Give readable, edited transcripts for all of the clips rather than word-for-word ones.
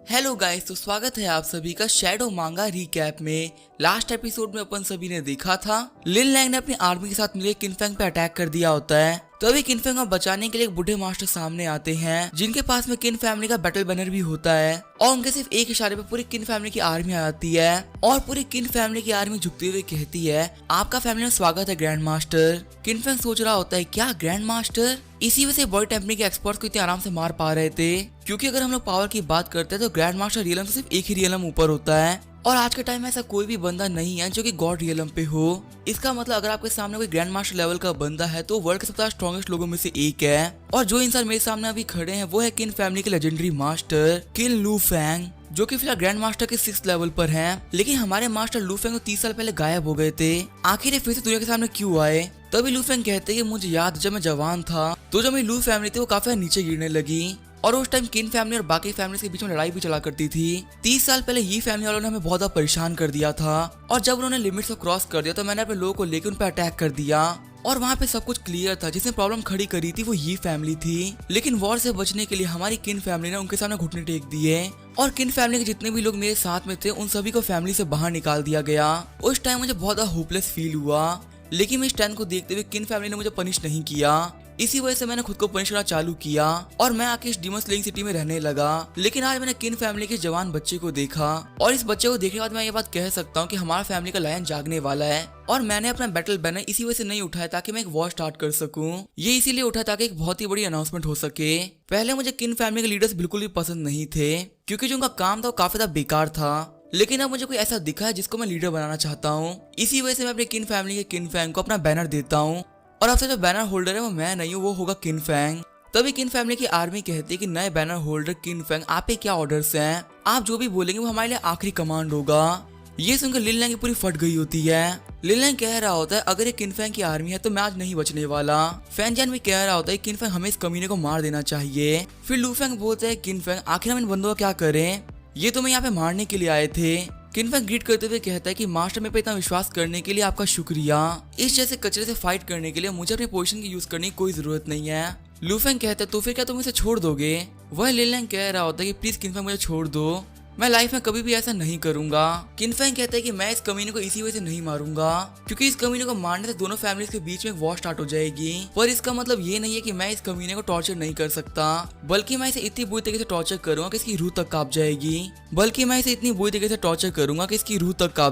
Hello guys, तो स्वागत है आप सभी का शैडो मांगा रिकैप में। लास्ट एपिसोड में अपन सभी ने देखा था लिन लैंग ने अपनी आर्मी के साथ मिलकर किनफेंग पे अटैक कर दिया होता है। तो अभी किनफेंग को बचाने के लिए एक बूढ़े मास्टर सामने आते हैं जिनके पास में किन फैमिली का बैटल बैनर भी होता है और उनके सिर्फ एक इशारे पे पूरी किन फैमिली की आर्मी आ जाती है और पूरी किन फैमिली की आर्मी झुकते हुए कहती है, आपका फैमिली में स्वागत है ग्रैंड मास्टर। किनफेंग सोच रहा होता है, क्या ग्रैंड मास्टर? इसी वजह से बॉडी टेम्परिंग के एक्सपर्ट्स को इतने आराम से मार पा रहे थे, क्योंकि अगर हम लोग पावर की बात करते हैं तो ग्रैंड मास्टर रियलम से सिर्फ एक ही रियलम ऊपर होता है और आज के टाइम में ऐसा कोई भी बंदा नहीं है जो कि गॉड रियलम पे हो। इसका मतलब अगर आपके सामने कोई ग्रैंड मास्टर लेवल का बंदा है तो वर्ल्ड के सबसे स्ट्रॉन्गेस्ट लोगों में से एक है। और जो इंसान मेरे सामने अभी खड़े हैं वो है किन फैमिली के लेजेंडरी मास्टर किन लू फैंग, जो कि फिलहाल ग्रैंड मास्टर के 6th लेवल पर हैं। लेकिन हमारे मास्टर लू फैंग तो 30 साल पहले गायब हो गए थे, आखिर ये फिर से दुनिया के सामने क्यों आए? तभी लू फैंग कहते हैं कि मुझे याद जब मैं जवान था तो जो मेरी लू फैमिली थी वो काफी नीचे गिरने लगी और उस टाइम किन फैमिली और बाकी फैमिली के बीच में लड़ाई भी चला करती थी। 30 साल पहले ये फैमिली वालों ने हमें बहुत ज्यादा परेशान कर दिया था और जब उन्होंने लिमिट्स को क्रॉस कर दिया तो मैंने अपने लोगों को लेकर उन पर अटैक कर दिया और वहाँ पे सब कुछ क्लियर था। जिसने प्रॉब्लम खड़ी करी थी वो ये फैमिली थी, लेकिन वॉर से बचने के लिए हमारी किन फैमिली ने उनके सामने घुटने टेक दिए और किन फैमिली के जितने भी लोग मेरे साथ में थे उन सभी को फैमिली से बाहर निकाल दिया गया। उस टाइम मुझे बहुत ज्यादा होपलेस फील हुआ, लेकिन मैं इस टाइम को देखते हुए किन फैमिली ने मुझे पनिश नहीं किया। इसी वजह से मैंने खुद को पनिश करना चालू किया और मैं आके इस डीमन स्लेइंग सिटी में रहने लगा। लेकिन आज मैंने किन फैमिली के जवान बच्चे को देखा और इस बच्चे को देखने के बाद मैं ये बात कह सकता हूँ कि हमारा फैमिली का लायन जागने वाला है। और मैंने अपना बैटल बैनर इसी वजह से नहीं उठाया ताकि मैं एक वॉर स्टार्ट कर सकूं। ये इसीलिए उठाया ताकि एक बहुत ही बड़ी अनाउंसमेंट हो सके। पहले मुझे किन फैमिली के लीडर्स बिल्कुल भी पसंद नहीं थे, क्योंकि जो उनका काम था वो काफी ज्यादा बेकार था। लेकिन अब मुझे कोई ऐसा दिखा है जिसको मैं लीडर बनाना चाहता हूँ। इसी वजह से मैं अपने किन फैमिली के किन फैंग को अपना बैनर देता हूँ और अब से जो बैनर होल्डर है वो मैं नहीं हूँ, वो होगा किन फैंग। तभी किन फैमिली की आर्मी कहती है कि नए बैनर होल्डर किन फैंग, आप पे क्या ऑर्डर्स हैं? आप जो भी बोलेंगे वो हमारे लिए आखिरी कमांड होगा। ये सुनकर लिन लैंग पूरी फट गई होती है। लिन लैंग कह रहा होता है, अगर ये किन फैंग की आर्मी है तो मैं आज नहीं बचने वाला। फैन जैन भी कह रहा होता है किन फैंग हमें इस कमीने को मार देना चाहिए। फिर लू फैंग बोलता है, किन फैंग आखिर हम इन बंदों का क्या करें? ये तो मैं यहाँ पे मारने के लिए आए थे। किन फैंग ग्रीट करते हुए कहता है कि मास्टर में पे इतना विश्वास करने के लिए आपका शुक्रिया। इस जैसे कचरे से फाइट करने के लिए मुझे अपनी पोजीशन की यूज करने की कोई जरूरत नहीं है। लू फैंग कहता है, तो फिर क्या तुम इसे छोड़ दोगे? वह लिन लैंग कह रहा होता है कि प्लीज किन फैंग मुझे छोड़ दो, मैं लाइफ में कभी भी ऐसा नहीं करूंगा। किन फैंग कहता है कि मैं इस कमीने को इसी वजह से नहीं मारूंगा क्योंकि इस कमीने को मारने से दोनों फैमिलीज के बीच में एक वॉर स्टार्ट हो जाएगी। पर इसका मतलब ये नहीं है कि मैं इस कमीने को टॉर्चर नहीं कर सकता, बल्कि मैं इसे इतनी बुरी तरीके से टॉर्चर करूंगा कि इसकी रूह तक कांप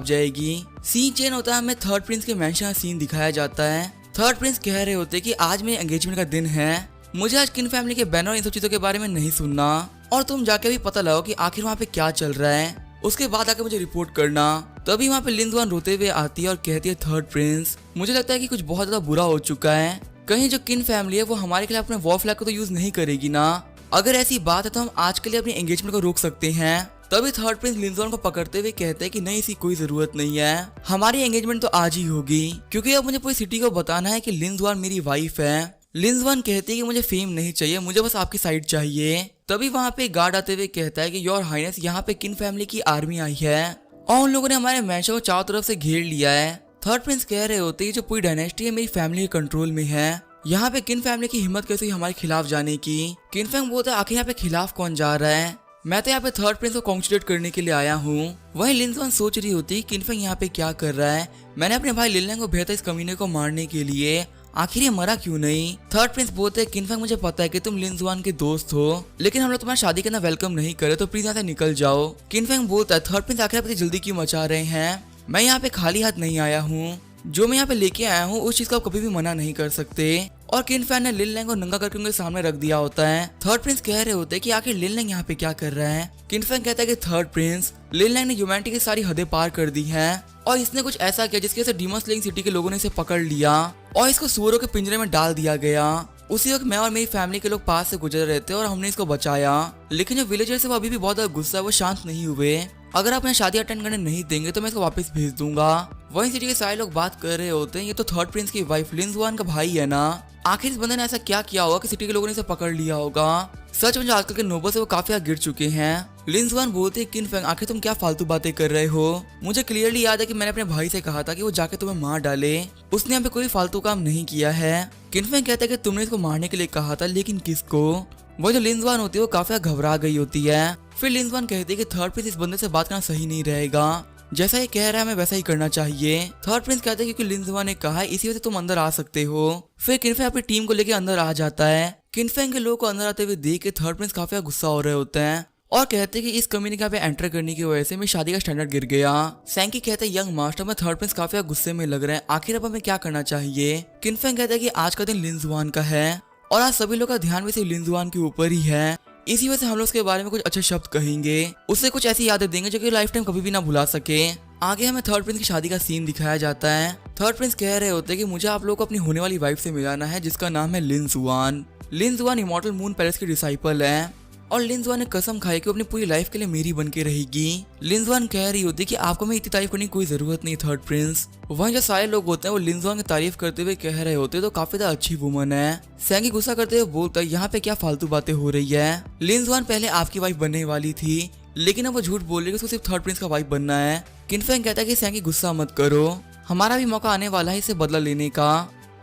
जाएगी। सीन चेंज होता है, हमें थर्ड प्रिंस के मेंशन का सीन दिखाया जाता है। थर्ड प्रिंस कह रहे होते कि आज मेरे एंगेजमेंट का दिन है, मुझे आज किन फैमिली के बैनर इन सब चीजों के बारे में नहीं सुनना और तुम जाके भी पता लगाओ कि आखिर वहाँ पे क्या चल रहा है, उसके बाद आके मुझे रिपोर्ट करना। तभी वहाँ पे लिन जुआन रोते हुए आती है और कहती है, थर्ड प्रिंस मुझे लगता है कि कुछ बहुत ज्यादा बुरा हो चुका है, कहीं जो किन फैमिली है वो हमारे खिलाफ अपने वॉर फ्लैग को तो यूज नहीं करेगी ना? अगर ऐसी बात है तो हम आज के लिए अपनी एंगेजमेंट को रोक सकते हैं। तभी थर्ड प्रिंस लिन जुआन को पकड़ते हुए कहते हैं कि नहीं, इसकी कोई जरूरत नहीं है, हमारी एंगेजमेंट तो आज ही होगी, क्योंकि अब मुझे पूरी सिटी को बताना है कि लिन जुआन मेरी वाइफ है। लिन जुआन कहती है कि मुझे फेम नहीं चाहिए, मुझे बस आपकी साइड चाहिए। तभी वहाँ पे गार्ड आते हुए कहता है कि योर हाइनेस, यहाँ पे किन फैमिली की आर्मी आई है और उन लोगों ने हमारे मैंशन को चारों तरफ से घेर लिया है। थर्ड प्रिंस कह रहे होते हैं जो पूरी डायनेस्टी है मेरी फैमिली के कंट्रोल में है, यहाँ पे किन फैमिली की हिम्मत कैसे हुई हमारे खिलाफ जाने की? किन फैंग बोलता है, आखिर यहाँ पे खिलाफ कौन जा रहा है? मैं तो यहाँ पे थर्ड प्रिंस को कॉन्ग्रेचुलेट करने के लिए आया हूँ। वही लिन जुआन सोच रही होती किन फैंग यहाँ पे क्या कर रहा है, मैंने अपने भाई लिन लैंग को भेजा था इस कमीने को मारने के लिए, आखिर ये मरा क्यों नहीं? थर्ड प्रिंस बोलते हैं, किन फैंग मुझे पता है कि तुम लिन जुआन के दोस्त हो, लेकिन हम लोग तुम्हारी शादी करना वेलकम नहीं करे, तो प्लीज यहाँ से निकल जाओ। किन फैंग बोलता है, थर्ड प्रिंस आखिर आप इतनी जल्दी क्यों मचा रहे हैं? मैं यहाँ पे खाली हाथ नहीं आया हूँ, जो मैं यहाँ पे लेके आया हूँ उस चीज को आप कभी भी मना नहीं कर सकते। और किन फैंग ने लिन लैंग को नंगा करके उनके सामने रख दिया होता है। थर्ड प्रिंस कह रहे होते हैं कि आखिर लिन लैंग यहाँ पे क्या कर रहा है? किन फैंग कहता है कि थर्ड प्रिंस, लिन लैंग ने ह्यूमैनिटी की सारी हदें पार कर दी हैं और इसने कुछ ऐसा किया जिसकी वजह से डीमन स्लेइंग सिटी के लोगों ने इसे पकड़ लिया और इसको सुअरों के पिंजरे में डाल दिया गया। उसी वक्त मैं और मेरी फैमिली के लोग पास से गुजर रहे थे और हमने इसको बचाया, लेकिन जो विलेजर्स है वो अभी भी बहुत ज्यादा गुस्सा है, वो शांत नहीं हुए। अगर आप मैं शादी अटेंड करने नहीं देंगे तो मैं इसको वापस भेज दूंगा। वहीं सिटी के सारे लोग बात कर रहे होते हैं, ये तो थर्ड प्रिंस की वाइफ लिन जुआन का भाई है ना, आखिर इस बंदे ने ऐसा क्या किया होगा कि सिटी के लोगों ने इसे पकड़ लिया होगा? सच में जो आजकल के नोबल्स है वो काफी गिर चुके हैं। लिन जुआन बोलते हैं, किन फैंग आखिर तुम क्या फालतू बातें कर रहे हो? मुझे क्लियरली याद है कि मैंने अपने भाई से कहा था कि वो जाके तुम्हें मार डाले, उसने यहाँ पे कोई फालतू काम नहीं किया है। किन फैंग कहता है कि तुमने इसको मारने के लिए कहा था, लेकिन किसको? वो जो लिंजवान होती है वो काफी घबरा गई होती है। फिर लिंजवान कहती है कि थर्ड प्रिंस इस बंदे से बात करना सही नहीं रहेगा, जैसा ये कह रहा है हमें वैसा ही करना चाहिए। थर्ड प्रिंस कहते हैं क्योंकि लिंजवान ने कहा है इसी वजह से तुम अंदर आ सकते हो। फिर किनफेंग अपनी टीम को लेकर अंदर आ जाता है। किनफेंग के लोगों को अंदर आते हुए देख के थर्ड प्रिंस काफी गुस्सा हो रहे होते हैं और कहते हैं कि इस कम्युनिटी पे एंटर करने की वजह से मेरी शादी का स्टैंडर्ड गिर गया। सैंकी कहते हैं यंग मास्टर में थर्ड प्रिंस काफी गुस्से में लग रहे हैं, आखिर अब हमें क्या करना चाहिए। किनफेंग कहते हैं कि आज का दिन लिंजवान का है और आज सभी लोग का ध्यान भी सिर्फ लिंजवान के ऊपर ही है, इसी वजह से हम लोग उसके बारे में कुछ अच्छे शब्द कहेंगे, उससे कुछ ऐसी यादें देंगे जो कि लाइफ टाइम कभी भी ना भुला सके। आगे हमें थर्ड प्रिंस की शादी का सीन दिखाया जाता है। थर्ड प्रिंस कह रहे होते हैं कि मुझे आप लोगों को अपनी होने वाली वाइफ से मिलाना है जिसका नाम है लिंजुआन। लिंजुआन इमॉर्टल मून पैलेस की डिसाइपल है और लिंजुआन ने कसम खाई कि वो अपनी पूरी लाइफ के लिए मेरी बन के रहेगी। लिंजुआन कह रही होती है कि आपको मैं इतनी तारीफ करने की कोई जरूरत नहीं थर्ड प्रिंस। वहीं जो सारे लोग होते हैं वो लिंजुआन की तारीफ करते हुए कह रहे होते तो काफी ज्यादा अच्छी वुमन है। सैंकी गुस्सा करते हुए बोलता है यहाँ पे क्या फालतू बातें हो रही है, लिंजुआन पहले आपकी वाइफ बनने वाली थी लेकिन अब वो झूठ बोल रही है, उसको सिर्फ थर्ड प्रिंस का वाइफ बनना है। किनफेंग कहता है कि सैंकी गुस्सा मत करो, हमारा भी मौका आने वाला है इसे बदला लेने का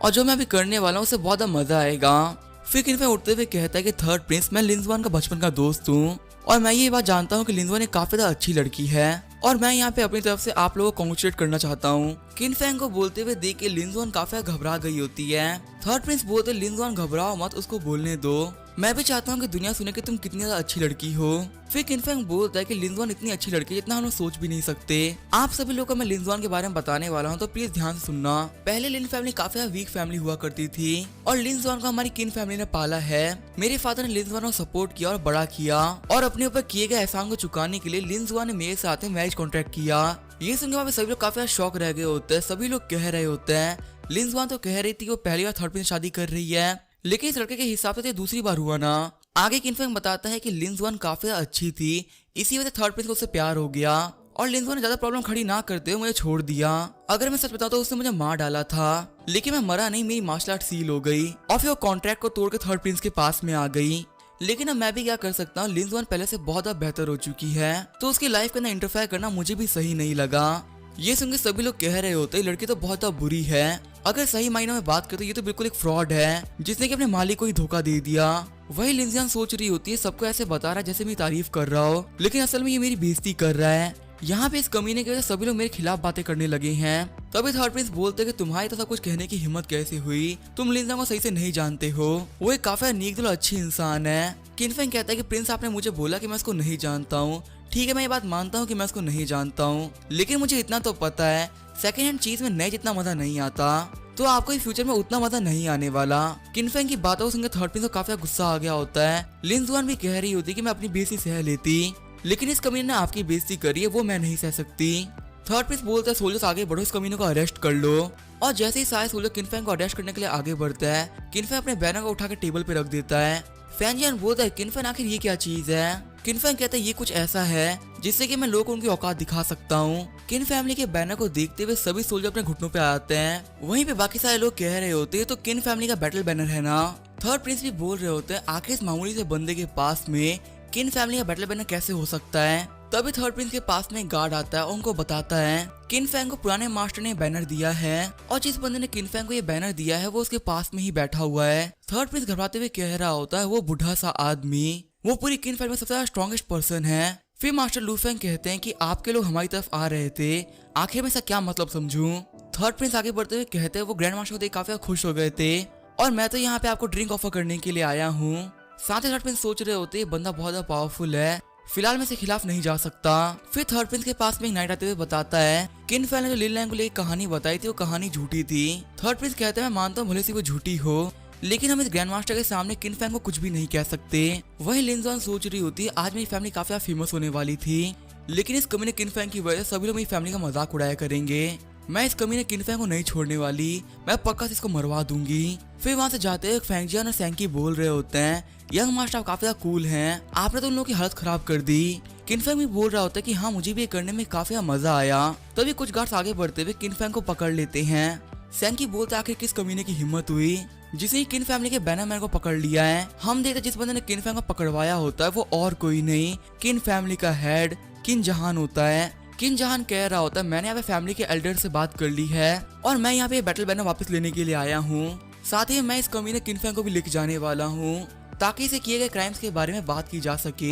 और जो मैं अभी करने वाला हूँ उसे बहुत ज्यादा मजा आएगा। फिर किनफेंग उठते हुए कहता है कि थर्ड प्रिंस मैं लिंजुआन का बचपन का दोस्त हूँ और मैं ये बात जानता हूँ कि लिंजुआन एक काफी ज्यादा अच्छी लड़की है और मैं यहाँ पे अपनी तरफ से आप लोगों को कॉन्ग्रेचुलेट करना चाहता हूँ। किनफेंग को बोलते हुए देख के लिंजुआन काफी घबरा गई होती है। थर्ड प्रिंस बोलते लिंजुआन घबराओ मत, उसको बोलने दो, मैं भी चाहता हूँ कि दुनिया सुने कि तुम कितनी ज्यादा अच्छी लड़की हो। फिर किनफेंग बोलता है कि लिंजुआन इतनी अच्छी लड़की जितना हम लोग सोच भी नहीं सकते। आप सभी लोग को मैं लिंजुआन के बारे में बताने वाला हूँ तो प्लीज ध्यान से सुनना। पहले लिन फैमिली काफी वीक फैमिली हुआ करती थी और लिंजुआन को हमारी किन फैमिली ने पाला है। मेरे फादर ने लिंजुआन को सपोर्ट किया और बड़ा किया और अपने ऊपर किए गए एहसान को चुकाने के लिए लिंजुआन ने मेरे साथ मैरिज कॉन्ट्रैक्ट किया। ये सुनकर वहाँ पे सभी लोग काफी शौक रह गए होते हैं। सभी लोग कह रहे होते हैं लिंजुआन तो कह रही थी वो पहली बार थर्ड प्रिंस शादी कर रही है लेकिन इस लड़के के हिसाब से दूसरी बार हुआ ना। आगे किनफेंग बताता है कि लिंजुआन काफी अच्छी थी, इसी वजह से थर्ड प्रिंस को उससे प्यार हो गया और लिंजुआन ने ज्यादा प्रॉब्लम खड़ी ना करते हुए मुझे छोड़ दिया। अगर मैं सच बताऊं तो उसने मुझे मार डाला था लेकिन मैं मरा नहीं, मेरी मार्शल आर्ट सील हो गई और फिर वो कॉन्ट्रैक्ट को तोड़ के थर्ड प्रिंस के पास में आ गई। लेकिन अब मैं भी क्या कर सकता हूँ, लिंजुआन पहले से बहुत ज्यादा बेहतर हो चुकी है तो उसकी लाइफ के अंदर इंटरफेयर करना मुझे भी सही नहीं लगा। ये सुनकर सभी लोग कह रहे होते लड़की तो बहुत ज्यादा बुरी है, अगर सही मायने में बात करते ये तो बिल्कुल एक फ्रॉड है जिसने कि अपने मालिक को ही धोखा दे दिया। वही लिंजुआन सोच रही होती है सबको ऐसे बता रहा है जैसे मेरी तारीफ कर रहा हो लेकिन असल में ये मेरी बेइज्जती कर रहा है। यहाँ पे इस कमीने की वजह से सभी लोग मेरे खिलाफ बातें करने लगे हैं। तभी थर्ड प्रिंस बोलते कि तुम्हारी तो सब कुछ कहने की हिम्मत कैसे हुई, तुम लिंजुआन को सही से नहीं जानते हो, वो एक काफी नेक दिल अच्छी इंसान है। किनफेंग कहता है कि प्रिंस आपने मुझे बोला कि मैं उसको नहीं जानता हूँ, ठीक है मैं ये बात मानता हूँ कि मैं उसको नहीं जानता हूँ लेकिन मुझे इतना तो पता है सेकंड हैंड चीज में नए जितना मजा नहीं आता तो आपको इस फ्यूचर में उतना मजा नहीं आने वाला। किनफेंग की बातों को सुनकर थर्ड प्रिंस को काफी गुस्सा आ गया होता है। लिंजुआन भी कह रही होती कि मैं अपनी बेइज्जती सह लेती लेकिन इस कमीने ने आपकी बेइज्जती करी है वो मैं नहीं सह सकती। थर्ड प्रिंस बोलता है सोल्जर्स आगे बढ़ो, इस कमीने को अरेस्ट कर लो और जैसे ही सारे सोल्जर किनफेंग को अरेस्ट करने के लिए आगे बढ़ता है किनफेंग अपने बैनर को उठा के टेबल पे रख देता है। फैंजियन बोलता है किनफेंग आखिर ये क्या चीज है। किनफेंग कहता है ये कुछ ऐसा है जिससे कि मैं लोगों को उनकी औकात दिखा सकता हूँ। किन फैमिली के बैनर को देखते हुए सभी सोल्जर अपने घुटनों पे आते हैं। वहीं पे बाकी सारे लोग कह रहे होते हैं तो किन फैमिली का बैटल बैनर है ना। थर्ड प्रिंस भी बोल रहे होते हैं आखिर इस मामूली से बंदे के पास में किन फैमिली का बैटल बैनर कैसे हो सकता है। तभी थर्ड प्रिंस के पास में एक गार्ड आता है और उनको बताता है किनफेंग को पुराने मास्टर ने बैनर दिया है और जिस बंदे ने किनफेंग को ये बैनर दिया है वो उसके पास में ही बैठा हुआ है। थर्ड प्रिंस घबराते हुए कह रहा होता है वो बुढ़ा सा आदमी वो पूरी किन फैमिली में सबसे ज्यादा स्ट्रॉन्गेस्ट पर्सन है। फिर मास्टर लूफेंग कहते हैं कि आपके लोग हमारी तरफ आ रहे थे, आखिर में इसका क्या मतलब समझूं। थर्ड प्रिंस आगे बढ़ते हुए कहते हैं वो ग्रैंड मास्टर को देख काफी खुश हो गए थे और मैं तो यहाँ पे आपको ड्रिंक ऑफर करने के लिए आया हूँ। साथ ही थर्ड प्रिंस सोच रहे होते बंदा बहुत ज्यादा पावरफुल है, फिलहाल मैं इसके खिलाफ नहीं जा सकता। फिर थर्ड प्रिंस के पास में एक नाइट आते हुए बताता है किन फैमिली ने जो लिन लैंग को लेकर कहानी बताई थी वो कहानी झूठी थी। थर्ड प्रिंस कहते हैं मैं मानता हूँ भले से वो झूठी हो लेकिन हम इस ग्रैंड मास्टर के सामने किनफेंग को कुछ भी नहीं कह सकते। वही लिंजुआन सोच रही होती है आज मेरी फैमिली काफी फेमस होने वाली थी लेकिन इस कमीने किनफेंग की वजह से सभी लोग मेरी फैमिली का मजाक उड़ाया करेंगे। मैं इस कमीने किनफेंग को नहीं छोड़ने वाली, मैं पक्का से इसको मरवा दूंगी। फिर वहाँ से जाते हुए फैंगजियान और सैंकी बोल रहे होते हैं यंग मास्टर आप काफी कूल हैं, आपने तो उन लोगों की हालत खराब कर दी। किनफेंग भी बोल रहा होता है कि हाँ मुझे भी ये करने में काफी मजा आया। तभी कुछ गार्ड्स आगे बढ़ते हुए किनफेंग को पकड़ लेते हैं। सैंकी बोलता है आखिर किस कमीने की हिम्मत हुई जिसने किन फैमिली के बैनरमैन को पकड़ लिया है। हम देखते जिस बंदे ने किन फैमिली को पकड़वाया होता है वो और कोई नहीं किन फैमिली का हेड किन जहान होता है। किन जहान कह रहा होता है मैंने यहाँ पे फैमिली के एल्डर से बात कर ली है और मैं यहाँ पे बैटल बैनर वापस लेने के लिए आया हूँ, साथ ही मैं इस कमीने किन फैंग को भी लेके जाने वाला हूँ। ताकि इसे किए गए क्राइम्स के बारे में बात की जा सके।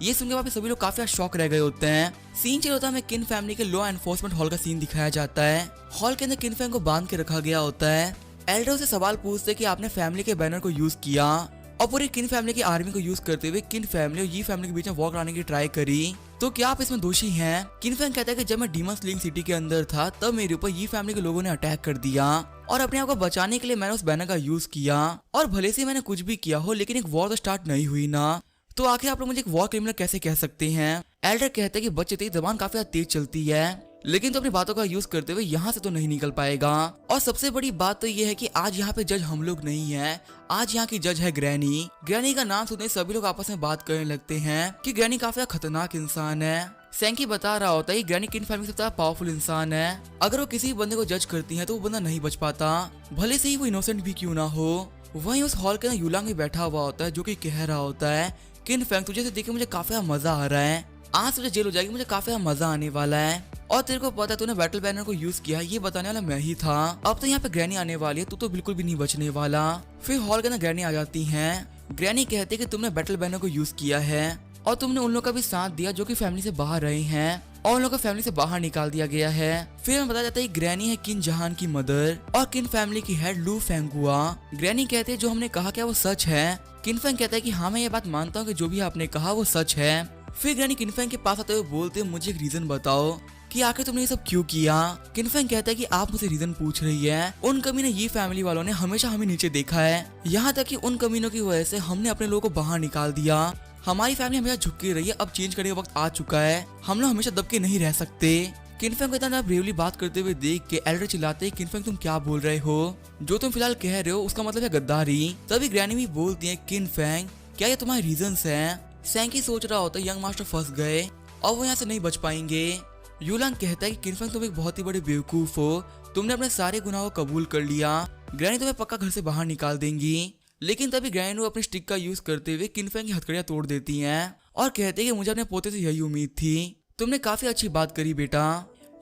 ये सुनकर वहाँ पे सभी लोग काफी शॉक रह गए होते हैं। सीन चल होता है, हमें किन फैमिली के लॉ एनफोर्समेंट हॉल का सीन दिखाया जाता है। हॉल के अंदर किन फैंग को बांध के रखा गया होता है। एल्डर से सवाल पूछते कि आपने फैमिली के बैनर को यूज किया और पूरी किन फैमिली की आर्मी को यूज करते हुए किन फैमिली और ये फैमिली के बीच में वॉर कराने की ट्राई करी, तो क्या आप इसमें दोषी हैं? किन फैंग कहता है कि जब मैं डीमन स्लिंग सिटी के अंदर था तब मेरे ऊपर ये फैमिली के लोगों ने अटैक कर दिया और अपने आप को बचाने के लिए मैंने उस बैनर का यूज किया, और भले से मैंने कुछ भी किया हो लेकिन एक वॉर तो स्टार्ट नहीं हुई ना, तो आखिर आप लोग मुझे एक वॉर क्रिमिनल कैसे कह सकते हैं? एल्डर कहते हैं कि बच्चे तेरी जबान काफी तेज चलती है, लेकिन तो अपनी बातों का यूज करते हुए यहाँ से तो नहीं निकल पाएगा। और सबसे बड़ी बात तो ये है कि आज यहाँ पे जज हम लोग नहीं है, आज यहाँ की जज है ग्रैनी। ग्रैनी का नाम सुनते सभी लोग आपस में बात करने लगते हैं कि ग्रैनी काफी खतरनाक इंसान है। सैंकी बता रहा होता है ग्रैनी किन फैमिली से सबसे पावरफुल इंसान है। अगर वो किसी बंदे को जज करती है तो वो बंदा नहीं बच पाता, भले से ही वो इनोसेंट भी क्यों ना हो। वहीं उस हॉल के अंदर यूलांग भी बैठा हुआ होता है जो कि कह रहा होता है किन फैंग तुझे देख के मुझे काफी मजा आ रहा है, आज तुझे जेल हो जाएगी, मुझे काफी मजा आने वाला है, और तेरे को पता है तूने बैटल बैनर को यूज किया, ये बताने वाला मैं ही था। अब तो यहाँ पे ग्रैनी आने वाली है, तू तो बिल्कुल भी नहीं बचने वाला। फिर हॉल के अंदर ग्रैनी आ जाती है। ग्रैनी कहती है कि तुमने बैटल बैनर को यूज किया है और तुमने उन लोगों का भी साथ दिया जो कि फैमिली से बाहर रहे हैं और उन लोगों को फैमिली से बाहर निकाल दिया गया है। फिर हमें बताया जाता है ग्रैनी है किन जहान की मदर और किन फैमिली की हेड लू फेंगुआ। ग्रैनी कहते हैं जो हमने कहा क्या वो सच है? किन फैंग कहता है कि हाँ मैं ये बात मानता हूँ कि जो भी आपने कहा वो सच है। फिर ग्रैनी किन फैंग के पास आते हुए बोलते हैं मुझे एक रीजन बताओ कि आखिर तुमने ये सब क्यों किया। किन फैंग कहता है कि आप मुझसे रीजन पूछ रही है, उन कमीने ये फैमिली वालों ने हमेशा हमें नीचे देखा है, यहाँ तक कि उन कमीनों की वजह से हमने अपने लोगों को बाहर निकाल दिया। हमारी फैमिली हमेशा झुक के रही है, अब चेंज करने का वक्त आ चुका है, हम लोग हमेशा दब के नहीं रह सकते। किन फैंग को इतना ब्रेवली बात करते हुए देख के एल्डर चिल्लाते किन फैंग तुम क्या बोल रहे हो, जो तुम फिलहाल कह रहे हो उसका मतलब है गद्दारी। तभी ग्रैनी भी बोलती है किन फैंग क्या ये तुम्हारे रीजंस हैं? सैंकी सोच रहा होता है यंग मास्टर फंस गए और वो यहाँ से नहीं बच पाएंगे। यूलांग कहता है कि किन फैंग तुम एक बहुत ही बड़े बेवकूफ हो, तुमने अपने सारे गुनाहों को कबूल कर लिया, ग्रैनी तुम्हें पक्का घर से बाहर निकाल देंगी। लेकिन तभी ग्रैनी अपनी स्टिक का यूज करते हुए किन फैंग की हथकड़ियां तोड़ देती हैं और कहते हैं कि मुझे अपने पोते से यही उम्मीद थी, तुमने काफी अच्छी बात करी बेटा।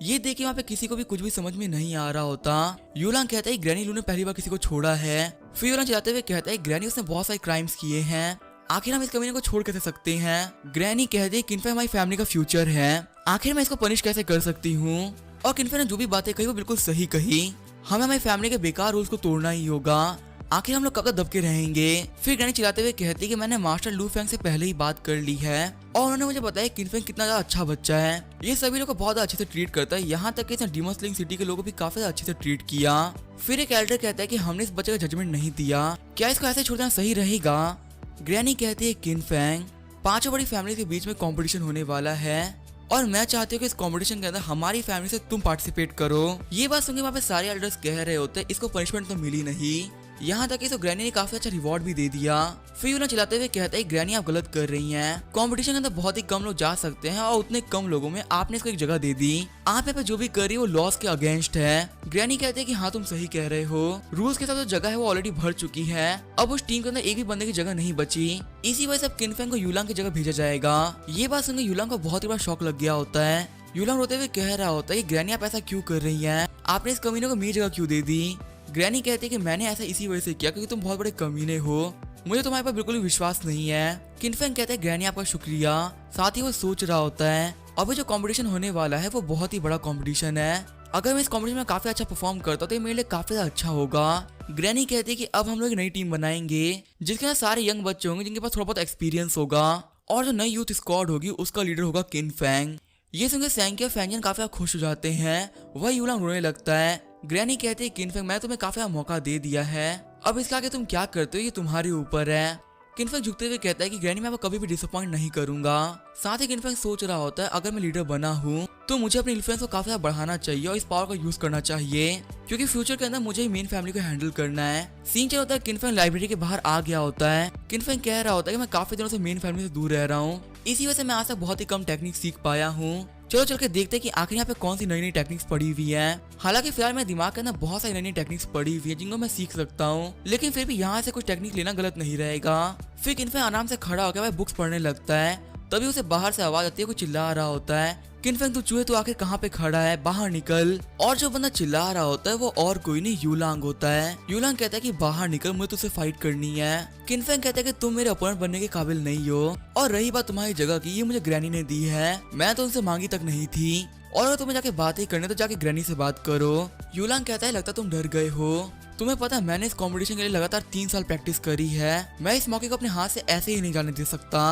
ये देखे वहाँ पे किसी को भी कुछ भी समझ में नहीं आ रहा होता। यूलांग कहता है ग्रैनी लू ने पहली बार किसी को छोड़ा है। फिर यूलांग चलाते हुए कहता है ग्रैनी उसने बहुत सारे क्राइम्स किए हैं, आखिर हम इस कमीने को छोड़ कैसे सकते हैं? ग्रैनी कहती है किन फैंग हमारी फैमिली का फ्यूचर है, आखिर मैं इसको पनिश कैसे कर सकती हूँ? और किन फैंग ने जो भी बातें कही वो बिल्कुल सही कही, हमें हमारी फैमिली के बेकार रूल्स को तोड़ना ही होगा, आखिर हम लोग कब तक दब के रहेंगे? फिर ग्रैनी चिल्लाते हुए कहती है कि मैंने मास्टर लू फैंग से पहले ही बात कर ली है और उन्होंने मुझे बताया किन फैंग कितना ज्यादा अच्छा बच्चा है, ये सभी लोग को बहुत अच्छे से ट्रीट करता है, यहाँ तक कि इसने डीमन स्लिंग सिटी के लोगों को भी काफी अच्छे से ट्रीट किया। फिर एक एल्डर कहता है कि हमने इस बच्चे का जजमेंट नहीं दिया, क्या इसको ऐसे छोड़ देना सही रहेगा? ग्रैनी कहती है किन फैंग पांचों बड़ी फैमिली के बीच में कंपटीशन होने वाला है और मैं चाहती हूँ कि इस कंपटीशन के अंदर हमारी फैमिली से तुम पार्टिसिपेट करो। ये बात सुनकर वहाँ पे सारे एल्डर्स कह रहे होते हैं इसको पनिशमेंट तो मिली नहीं, यहाँ तक इसको ग्रैनी ने काफी अच्छा रिवॉर्ड भी दे दिया। फिर उन्हें चिल्लाते हुए कहता है ग्रैनी आप गलत कर रही हैं, कंपटीशन के अंदर बहुत ही कम लोग जा सकते हैं और उतने कम लोगों में आपने इसको एक जगह दे दी, आप यहाँ पे जो भी कर रही है वो लॉस के अगेंस्ट है। ग्रैनी कहते हैं कि हाँ तुम सही कह रहे हो, रूल्स के साथ जो जगह है वो ऑलरेडी भर चुकी है, अब उस टीम के अंदर एक भी बंदे की जगह नहीं बची, इसी वजह से अब किन फैंग को यूलांग की जगह भेजा जाएगा। ये बात सुनकर यूलांग को बहुत ही बड़ा शौक लग गया होता है। यूलांग रोते हुए कह रहा होता है ग्रैनी आप ऐसा क्यों कर रही है, आपने इस कमीने को मेरी जगह क्यों दे दी? ग्रैनी कहती है कि मैंने ऐसा इसी वजह से किया क्योंकि तुम बहुत बड़े कमीने हो, मुझे तुम्हारे पर बिल्कुल भी विश्वास नहीं है। किन फैंग कहते हैं ग्रैनी आपका शुक्रिया, साथ ही वो सोच रहा होता है अभी जो कंपटीशन होने वाला है वो बहुत ही बड़ा कंपटीशन है, अगर मैं इस कंपटीशन में काफी अच्छा परफॉर्म करता तो ये मेरे लिए काफी अच्छा होगा। ग्रैनी कहती है कि अब हम लोग एक नई टीम बनाएंगे जिसके अंदर सारे यंग बच्चे होंगे जिनके पास थोड़ा बहुत एक्सपीरियंस होगा और जो नई यूथ स्क्वाड होगी उसका लीडर होगा किन फैंग। ये सुनकर सैंकी और फैंजन काफी खुश हो जाते हैं, वह यूलांग रोने लगता है। ग्रैनी कहती है किन फैंग मैं तुम्हें काफी मौका दे दिया है, अब इसके आगे तुम क्या करते हो ये तुम्हारे ऊपर है। किन फैंग झुकते हुए कहता है कि ग्रैनी मैं आपको कभी भी डिसअपॉइंट नहीं करूंगा। साथ ही किन फैंग सोच रहा होता है अगर मैं लीडर बना हूँ तो मुझे अपनी इन्फ्लुएंस को काफी बढ़ाना चाहिए और इस पावर का यूज करना चाहिए क्योंकि फ्यूचर के अंदर मुझे ही मेन फैमिली को हैंडल करना है। सीन चल होता है किन फैंग लाइब्रेरी के बाहर आ गया होता है। किन फैंग कह रहा होता है कि मैं काफी दिनों से मेन फैमिली से दूर रह रहा हूँ, इसी वजह से मैं आज तक बहुत ही कम टेक्निक सीख पाया हूँ। चलो चल के देखते हैं कि आखिर यहाँ पे कौन सी नई नई टेक्निक्स पड़ी हुई है। हालांकि फिलहाल मेरे दिमाग के अंदर बहुत सारी नई नई टेक्निक्स पड़ी हुई है जिनको मैं सीख सकता हूँ, लेकिन फिर भी यहाँ से कुछ टेक्निक लेना गलत नहीं रहेगा। फिर किन फैंग आराम से खड़ा होकर वह बुक्स पढ़ने लगता है तभी उसे बाहर से आवाज आती है, कोई चिल्ला रहा होता है, किनफेंग तू चूहे, तू आखिर कहाँ पे खड़ा है, बाहर निकल। और जो बंदा चिल्ला रहा होता है वो और कोई नहीं यूलांग होता है। यूलांग कहता है कि बाहर निकल, मुझे तुझसे फाइट करनी है। किनफेंग कहता है कि तुम मेरे अपोनेंट बनने के काबिल नहीं हो, और रही बात तुम्हारी जगह की, ये मुझे ग्रैनी ने दी है, मैं तो उनसे मांगी तक नहीं थी, और अगर तुम्हें जाके बात ही करनी तो जाके ग्रैनी से बात करो। यूलांग कहता है लगता तुम डर गए हो, तुम्हें पता है मैंने इस कंपटीशन के लिए लगातार 3 साल प्रैक्टिस करी है, मैं इस मौके को अपने हाथ से ऐसे ही नहीं जाने दे सकता।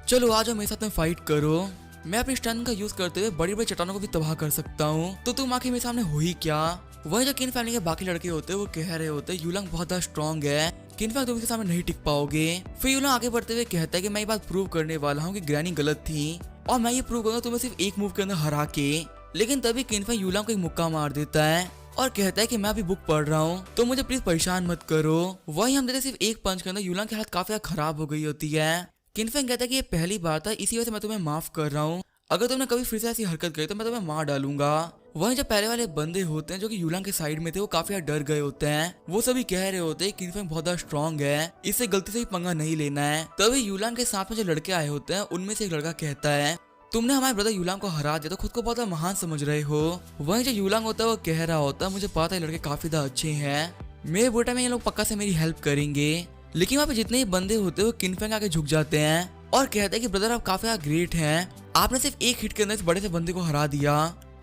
चलो आ जाओ मेरे साथ में फाइट करो, मैं अपनी स्टन का यूज करते हुए बड़ी बड़ी चट्टानों को भी तबाह कर सकता हूँ, तो तुम आखिर मेरे सामने हो ही क्या। वही जो किन फैमिली के बाकी लड़के होते हैं वो कह रहे होते हैं यूलांग बहुत ज्यादा स्ट्रॉन्ग है, किनफैंग तुम इसके सामने नहीं टिक पाओगे। फिर यूलांग आगे बढ़ते हुए कहता है कि मैं ये बात प्रूव करने वाला हूँ कि ग्रैनी गलत थी, और मैं ये प्रूव करूंगा तुम्हें सिर्फ एक मूव के अंदर हरा के। लेकिन तभी किनफैंग यूलांग को एक मुक्का मार देता है और कहता है कि मैं अभी बुक पढ़ रहा हूँ, तो मुझे प्लीज परेशान मत करो। वही हम देते सिर्फ एक पंच के अंदर यूलांग की हालत काफी खराब हो गई होती है। किनफैंग कहता है कि ये पहली बार था, इसी वजह से मैं तुम्हें माफ कर रहा हूँ, अगर तुमने कभी फिर से ऐसी हरकत करी तो मैं तुम्हें मार डालूंगा। वहीं जो पहले वाले बंदे होते हैं जो कि यूलांग के साइड में थे वो काफी डर गए होते हैं, वो सभी कह रहे होते हैं किनफैंग बहुत ज्यादा स्ट्रॉन्ग है, इससे गलती से भी पंगा नहीं लेना है। तभी यूलांग के साथ में जो लड़के आए होते हैं उनमें से एक लड़का कहता है तुमने हमारे ब्रदर यूलांग को हरा दिया तो खुद को बहुत महान समझ रहे हो। वहीं जो यूलांग होता है वो कह रहा होता है मुझे पता है लड़के काफी ज्यादा अच्छे हैं, मेरे बुरे टाइम में ये लोग पक्का से मेरी हेल्प करेंगे। लेकिन वहाँ पे जितने ही बंदे होते हैं वो किनफैंग आके झुक जाते हैं और कहते हैं कि ब्रदर आप काफी ग्रेट हैं, आपने सिर्फ एक हिट के अंदर इस बड़े से बंदे को हरा दिया,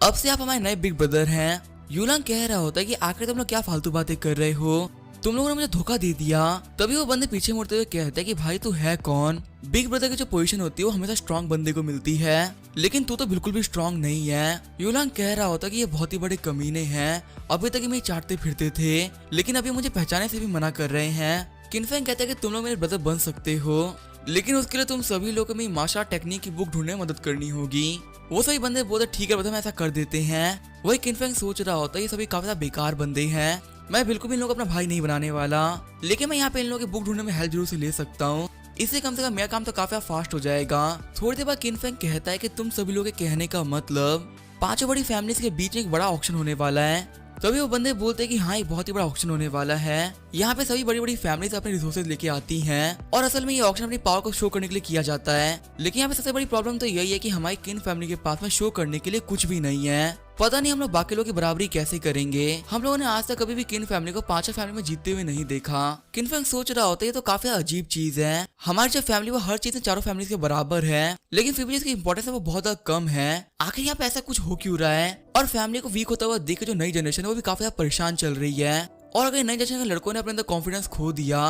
अब से आप हमारे नए बिग ब्रदर हैं। यूलांग कह रहा होता है कि आखिर तुम लोग क्या फालतू बातें कर रहे हो, तुम लोगों ने मुझे धोखा दे दिया। तभी वो बंदे पीछे मुड़ते हुए कहते हैं कि भाई तू है कौन, बिग ब्रदर की जो पोजीशन होती है वो हमेशा स्ट्रॉन्ग बंदे को मिलती है, लेकिन तू तो बिल्कुल भी स्ट्रॉन्ग नहीं है। यूलांग कह रहा होता है कि ये बहुत ही बड़े कमीने हैं, अभी तक ये चाटते फिरते थे लेकिन अभी मुझे पहचाने से भी मना कर रहे हैं। किनफैंग कहता है कि तुम लोग मेरे ब्रदर बन सकते हो, लेकिन उसके लिए तुम सभी लोगों को मेरी मार्शल आर्ट टेक्निक की बुक ढूंढने में मदद करनी होगी। वो सभी बंदे बोलते ठीक है ब्रदर, हम ऐसा कर देते हैं। वही किनफैंग सोच रहा होता है ये सभी काफी बेकार बंदे हैं, मैं बिल्कुल भी इन लोगों को अपना भाई नहीं बनाने वाला, लेकिन मैं यहाँ पे इन लोगों की बुक ढूंढने में हेल्प जरूर से ले सकता हूँ, इससे कम से कम मेरा काम तो काफी फास्ट हो जाएगा। थोड़ी देर बाद किनफैंग कहता है कि तुम सभी लोगों के कहने का मतलब 5 बड़ी फैमिलीज के बीच में एक बड़ा ऑक्शन होने वाला है। तभी वो बंदे बोलते हैं कि हाँ ये बहुत ही बड़ा ऑक्शन होने वाला है, यहाँ पे सभी बड़ी बड़ी फैमिलीज अपने रिसोर्सेज लेके आती हैं और असल में ये ऑक्शन अपनी पावर को शो करने के लिए किया जाता है। लेकिन यहाँ पे सबसे बड़ी प्रॉब्लम तो यही है कि हमारी किन फैमिली के पास में शो करने के लिए कुछ भी नहीं है, पता नहीं हम लोग बाकी लोगों की बराबरी कैसे करेंगे। हम लोगों ने आज तक कभी भी किन फैमिली को 5 फैमिली में जीतते हुए नहीं देखा। किनफैंग सोच रहा होता है ये तो काफी अजीब चीज है, हमारी जो फैमिली वो हर चीज में चारों फैमिली के बराबर है, लेकिन फिर भी इसकी इंपॉर्टेंस है वो बहुत ज्यादा कम है, आखिर यहाँ पे ऐसा कुछ हो क्यों रहा है। और फैमिली को वीक होता हुआ देख जो नई जनरेशन है वो भी काफी ज्यादा परेशान चल रही है, और अगर नई जनरेशन के लड़कों ने अपने अंदर कॉन्फिडेंस खो दिया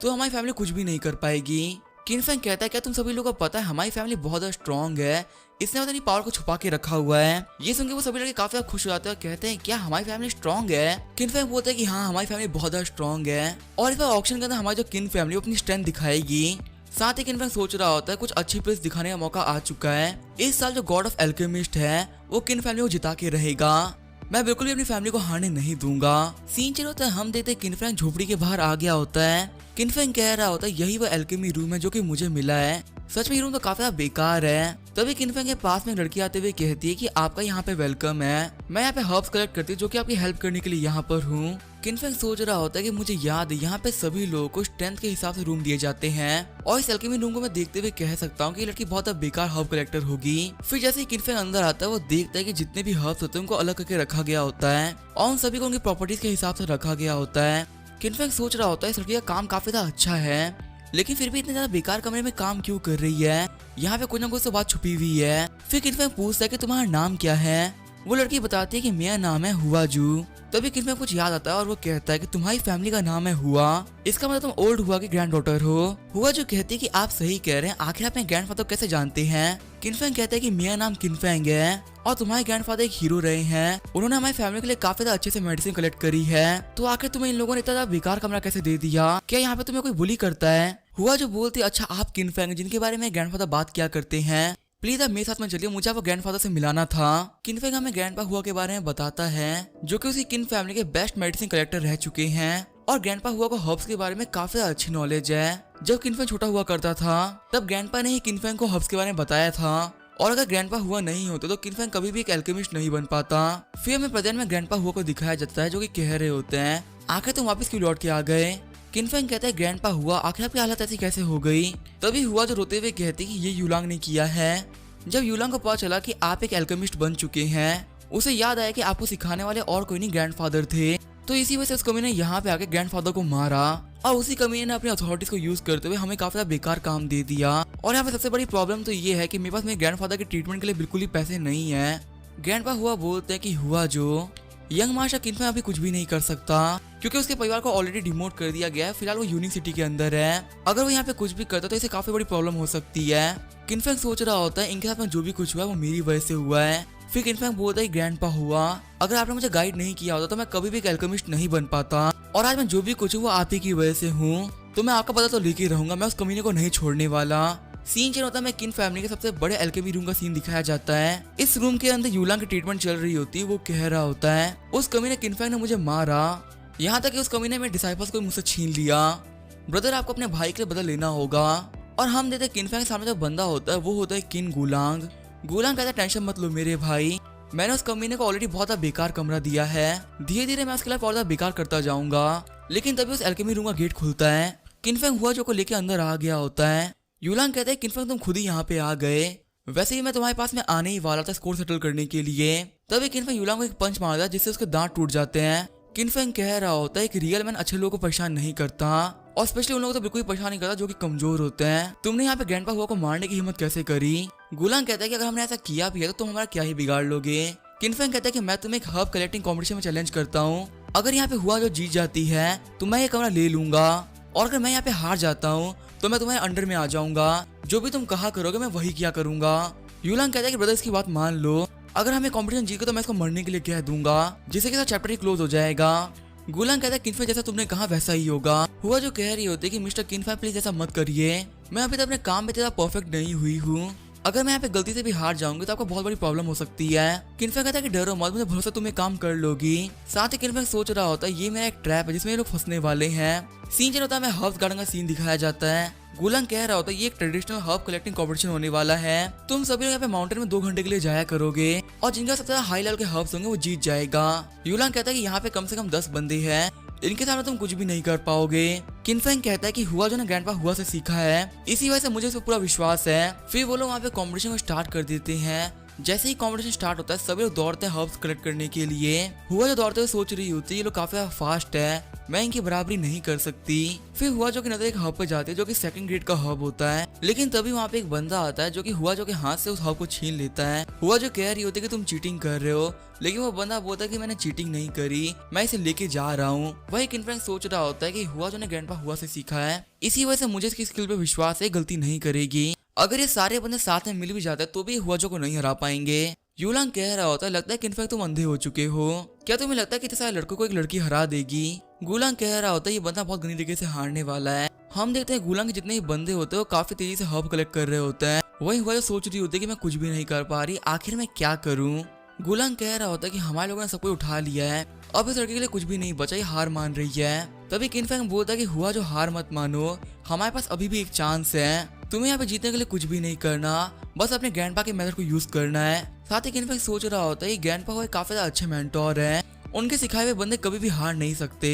तो हमारी फैमिली कुछ भी नहीं कर पाएगी। किनफैंग कहता है क्या तुम सभी लोगों को पता है हमारी फैमिली बहुत ज्यादा स्ट्रॉन्ग है, इसने अपनी पावर को छुपा के रखा हुआ है। ये सुनकर वो सभी लड़के काफी खुश हो जाते हैं और कहते हैं क्या हमारी फैमिली स्ट्रॉन्ग है। किनफैंग बोलते हैं कि हाँ हमारी फैमिली बहुत ज्यादा स्ट्रॉन्ग है, और इस बार ऑक्शन के अंदर हमारी जो किन फैमिली अपनी स्ट्रेंथ दिखाएगी। साथ ही किनफैंग सोच रहा होता है कुछ अच्छी प्लेस दिखाने का मौका आ चुका है, इस साल जो गॉड ऑफ एल्केमिस्ट है वो किन फैमिली को जिता के रहेगा, मैं बिल्कुल भी अपनी फैमिली को हारने नहीं दूंगा। सीन चल होता है हम देखते किनफैंग झोपड़ी के बाहर आ गया होता है। किनफैंग कह रहा होता है यही वो एल्केमी रूम है जो कि मुझे मिला है, सच में ये रूम तो काफी बेकार है। तभी किनफैंग के पास में एक लड़की आते हुए कहती है कि आपका यहाँ पे वेलकम है, मैं यहाँ पे हर्ब्स कलेक्ट करती हूँ जो कि आपकी हेल्प करने के लिए यहाँ पर हूँ। किनफैंग सोच रहा होता है कि मुझे याद है यहाँ पे सभी लोगों को स्ट्रेंथ के हिसाब से रूम दिए जाते हैं, और इस एल्केमी रूम को मैं देखते हुए कह सकता हूँ कि ये लड़की बहुत बेकार हर्ब कलेक्टर होगी। फिर जैसे ही किनफैंग अंदर आता है वो देखता है कि जितने भी हर्ब्स होते हैं उनको अलग करके रखा गया होता है और उन सभी को उनकी प्रॉपर्टीज के हिसाब से रखा गया होता है। किनफैंग सोच रहा होता है इस लड़की का काम काफी ज्यादा अच्छा है, लेकिन फिर भी इतने ज्यादा बेकार कमरे में काम क्यों कर रही है, यहाँ पे कुछ ना कुछ तो बात छुपी हुई है। फिर किनफैंग पूछता है कि तुम्हारा नाम क्या है, वो लड़की बताती है कि मेरा नाम है हुआजू। तभी किनफैंग कुछ याद आता है और वो कहता है कि तुम्हारी फैमिली का नाम है हुआ, इसका मतलब तुम ओल्ड हुआ की ग्रैंड डॉटर हो। हुआजू कहती है कि आप सही कह रहे हैं, आखिर आप अपने ग्रैंडफादर को कैसे जानते हैं। किनफैंग कहता है कि मेरा नाम किनफैंग है और तुम्हारे ग्रैंडफादर एक हीरो रहे हैं, उन्होंने हमारी फैमिली के लिए काफी ज्यादा अच्छे से मेडिसिन कलेक्ट करी है, तो आखिर तुम्हें इन लोगों ने इतना बेकार कमरा कैसे दे दिया, क्या यहाँ पे तुम्हें कोई बुली करता है। हुआ जो बोलती अच्छा आप किनफैंग जिनके बारे में ग्रैंडफादर बात किया करते हैं, प्लीज आप मेरे साथ में चलिए, मुझे आपको ग्रैंडफादर से मिलाना था। किनफैंग हमें ग्रैंडपा हुआ के बारे में बताता है जो कि उसकी किन फैमिली के बेस्ट मेडिसिन कलेक्टर रह चुके हैं, और ग्रैंडपा हुआ को हर्ब्स के बारे में काफी अच्छी नॉलेज है। जब किनफैंग छोटा हुआ करता था तब ग्रैंडपा ने ही किनफैंग को हर्ब्स के बारे में बताया था, और अगर ग्रैंडपा हुआ नहीं होते तो किनफैंग कभी भी एक एल्केमिस्ट नहीं बन पाता। फिर हमें प्रेजेंट में ग्रैंडपा हुआ को दिखाया जाता है जो कि कह रहे होते हैं आखिर तुम वापस क्यों लौट के आ गए। किनफेंग कहता है ग्रैंडपा हुआ आखिर आपकी हालत ऐसी कैसे हो गई। तभी हुआ जो रोते हुए कहती कि ये यूलांग ने किया है। जब यूलांग को पता चला कि आप एक एल्केमिस्ट बन चुके हैं, उसे याद आया कि आपको सिखाने वाले और कोई नहीं ग्रैंडफादर थे। तो इसी वजह से उस कमीने ने यहाँ पे आके ग्रैंडफादर को मारा और उसी कमीने ने अपनी अथॉरिटीज को यूज करते हुए हमें काफी ज्यादा बेकार काम दे दिया। और यहाँ पे सबसे बड़ी प्रॉब्लम तो ये है कि मेरे पास मेरे ग्रैंडफादर के ट्रीटमेंट के लिए बिल्कुल ही पैसे नहीं है। ग्रैंडपा हुआ बोलते हैं कि हुआ जो यंग मार्शल किनफेंग अभी कुछ भी नहीं कर सकता क्योंकि उसके परिवार को ऑलरेडी डिमोट कर दिया गया है। फिलहाल वो यूनिक सिटी के अंदर है। अगर वो यहाँ पे कुछ भी करता तो इसे काफी बड़ी प्रॉब्लम हो सकती है। किनफेंग सोच रहा होता है इनके साथ में जो भी कुछ हुआ है वो मेरी वजह से हुआ है। फिर किनफेंग बोलता है ग्रैंडपा हुआ अगर आपने मुझे गाइड नहीं किया होता तो मैं कभी भी एक एल्केमिस्ट नहीं बन पाता और आज मैं जो भी कुछ हूँ वो आप ही की वजह से हूँ। तो मैं आपका पता तो लेके रहूंगा, मैं उस कमीने को नहीं छोड़ने वाला। सीन चेंज होता है, किन फैमिली के सबसे बड़े एल्केमी रूम का सीन दिखाया जाता है। इस रूम के अंदर यूलांग की ट्रीटमेंट चल रही होती है। वो कह रहा होता है उस कमीने किनफेंग ने मुझे मारा, यहाँ तक कि उस कमीने मेरे डिसाइपल्स को मुझसे छीन लिया। ब्रदर आपको अपने भाई के लिए बदल लेना होगा। और हम देते किनफेंग के सामने जो बंदा होता है वो होता है किन गुलांग। गुलांग कहता है टेंशन मत लो मेरे भाई, मैंने उस कमीने को ऑलरेडी बहुत बेकार कमरा दिया है, धीरे धीरे मैं उसके लिए और बेकार करता जाऊंगा। लेकिन तभी उस एल्केमी रूम का गेट खुलता है। किनफेंग हुआ जो को लेके अंदर आ गया होता है। यूलांग कहते हैं किनफेंग तुम खुद ही यहाँ पे आ गए, वैसे ही मैं तुम्हारे पास में आने ही वाला था स्कोर सेटल करने के लिए। तभी किनफेंग यूलांग को एक पंच मारता है जिससे उसके दांत टूट जाते हैं। किनफेंग कह रहा होता है कि रियल मैन अच्छे लोगों को परेशान नहीं करता और स्पेशली उन लोगों को तो बिल्कुल ही परेशान नहीं करता जो कि कमजोर होते हैं। तुमने यहाँ पे ग्रैंडपा हुआ को मारने की हिम्मत कैसे करी। गुलांग कहता है कि अगर हमने ऐसा किया भी है तो तुम हमारा क्या ही बिगाड़ लोगे। किनफेंग कहता है कि मैं तुम्हें एक हर्ब कलेक्टिंग कॉम्पिटिशन में चैलेंज करता हूँ, अगर यहाँ पे हुआ जो जीत जाती है तो मैं ये कमरा ले लूंगा और अगर मैं यहाँ पे हार जाता हूँ तो मैं तुम्हारे अंडर में आ जाऊंगा, जो भी तुम कहा करोगे मैं वही किया करूंगा। यूलांग कहता है कि ब्रदर इसकी बात मान लो, अगर हमें कॉम्पिटिशन जीत गए तो मैं इसको मरने के लिए कह दूंगा जिससे कि चैप्टर ही क्लोज हो जाएगा। गुलांग कहता है किनफेंग जैसा तुमने कहा वैसा ही होगा। हुआ जो कह रही होती है कि मिस्टर किनफेंग प्लीज ऐसा मत करिए, मैं अभी तक अपने काम में इतना परफेक्ट नहीं हुई हूँ, अगर मैं यहाँ पे गलती से भी हार जाऊंगी तो आपको बहुत बड़ी प्रॉब्लम हो सकती है। किनफेंग कहता है कि डरो मत, मुझे भरोसा तुम ये काम कर लोगी। साथ ही किनफेंग सोच रहा होता है ये मेरा एक ट्रैप है जिसमें ये लोग फंसने वाले हैं। सीन चल होता है, हर्ब्स गार्डन का सीन दिखाया जाता है। गुलांग कह रहा होता है ये एक ट्रेडिशनल हर्ब कलेक्टिंग कॉम्पिटिशन होने वाला है, तुम सभी लोग यहाँ पे माउंटेन में 2 घंटे के लिए जाया करोगे और जिनका सबसे ज्यादा हाई लेवल के हर्ब्स होंगे वो जीत जाएगा। यूलांग कहता है कि यहाँ पे कम से कम 10 बंदे हैं, इनके सामने तुम कुछ भी नहीं कर पाओगे। किनफेंग कहता है कि हुआ जो ने ग्रैंडपा हुआ से सीखा है, इसी वजह से मुझे इस पर पूरा विश्वास है। फिर वो लोग वहाँ पे कॉम्पिटिशन को स्टार्ट कर देते हैं। जैसे ही कंपटीशन स्टार्ट होता है सभी लोग दौड़ते हैं हर्ब्स कलेक्ट करने के लिए। हुआ जो दौड़ते हुए सोच रही होती है ये लोग काफी फास्ट है, मैं इनकी बराबरी नहीं कर सकती। फिर हुआ जो की नजर एक हब पे जाती है जो कि 2nd ग्रेड का हब होता है, लेकिन तभी वहाँ पे एक बंदा आता है जो कि हुआ जो के हाथ से उस हब को छीन लेता है। हुआ जो कह रही होती है कि तुम चीटिंग कर रहे हो, लेकिन वो बंदा बोलता है कि मैंने चीटिंग नहीं करी, मैं इसे लेके जा रहा हूँ। वही किनफेंग सोच रहा होता है कि हुआ जो ने ग्रैंडपा हुआ से सीखा है, इसी वजह से मुझे इसकी स्किल पे विश्वास है, गलती नहीं करेगी। अगर ये सारे बंदे साथ में मिल भी जाते हैं तो भी हुआ जो को नहीं हरा पाएंगे। यूलांग कह रहा होता है लगता है किनफेंग तुम अंधे हो चुके हो, क्या तुम्हें लगता है कि इतने सारे लड़कों को एक लड़की हरा देगी। गुलांग कह रहा होता है ये बंदा बहुत गंदी तरीके से हारने वाला है। हम देखते हैं गुलांग के जितने ही बंदे होते हैं वो काफी तेजी से हर्ब कलेक्ट कर रहे होते हैं। वही हुआ जो सोच रही होती है कि मैं कुछ भी नहीं कर पा रही, आखिर मैं क्या करूं। गुलांग कह रहा होता है कि हमारे लोगों ने सब कुछ उठा लिया है, अब इस लड़के के लिए कुछ भी नहीं बचा, ये हार मान रही है। तभी किनफेंग बोलता है कि हुआ जो हार मत मानो, हमारे पास अभी भी एक चांस है, तुम्हें यहाँ पे जीतने के लिए कुछ भी नहीं करना, बस अपने ग्रैंडपा के मेथड को यूज करना है। साथ ही किनफेंग सोच रहा होता है ग्रैंडपा हुए काफी ज्यादा अच्छे मेंटोर हैं, उनके सिखाए हुए बंदे कभी भी हार नहीं सकते।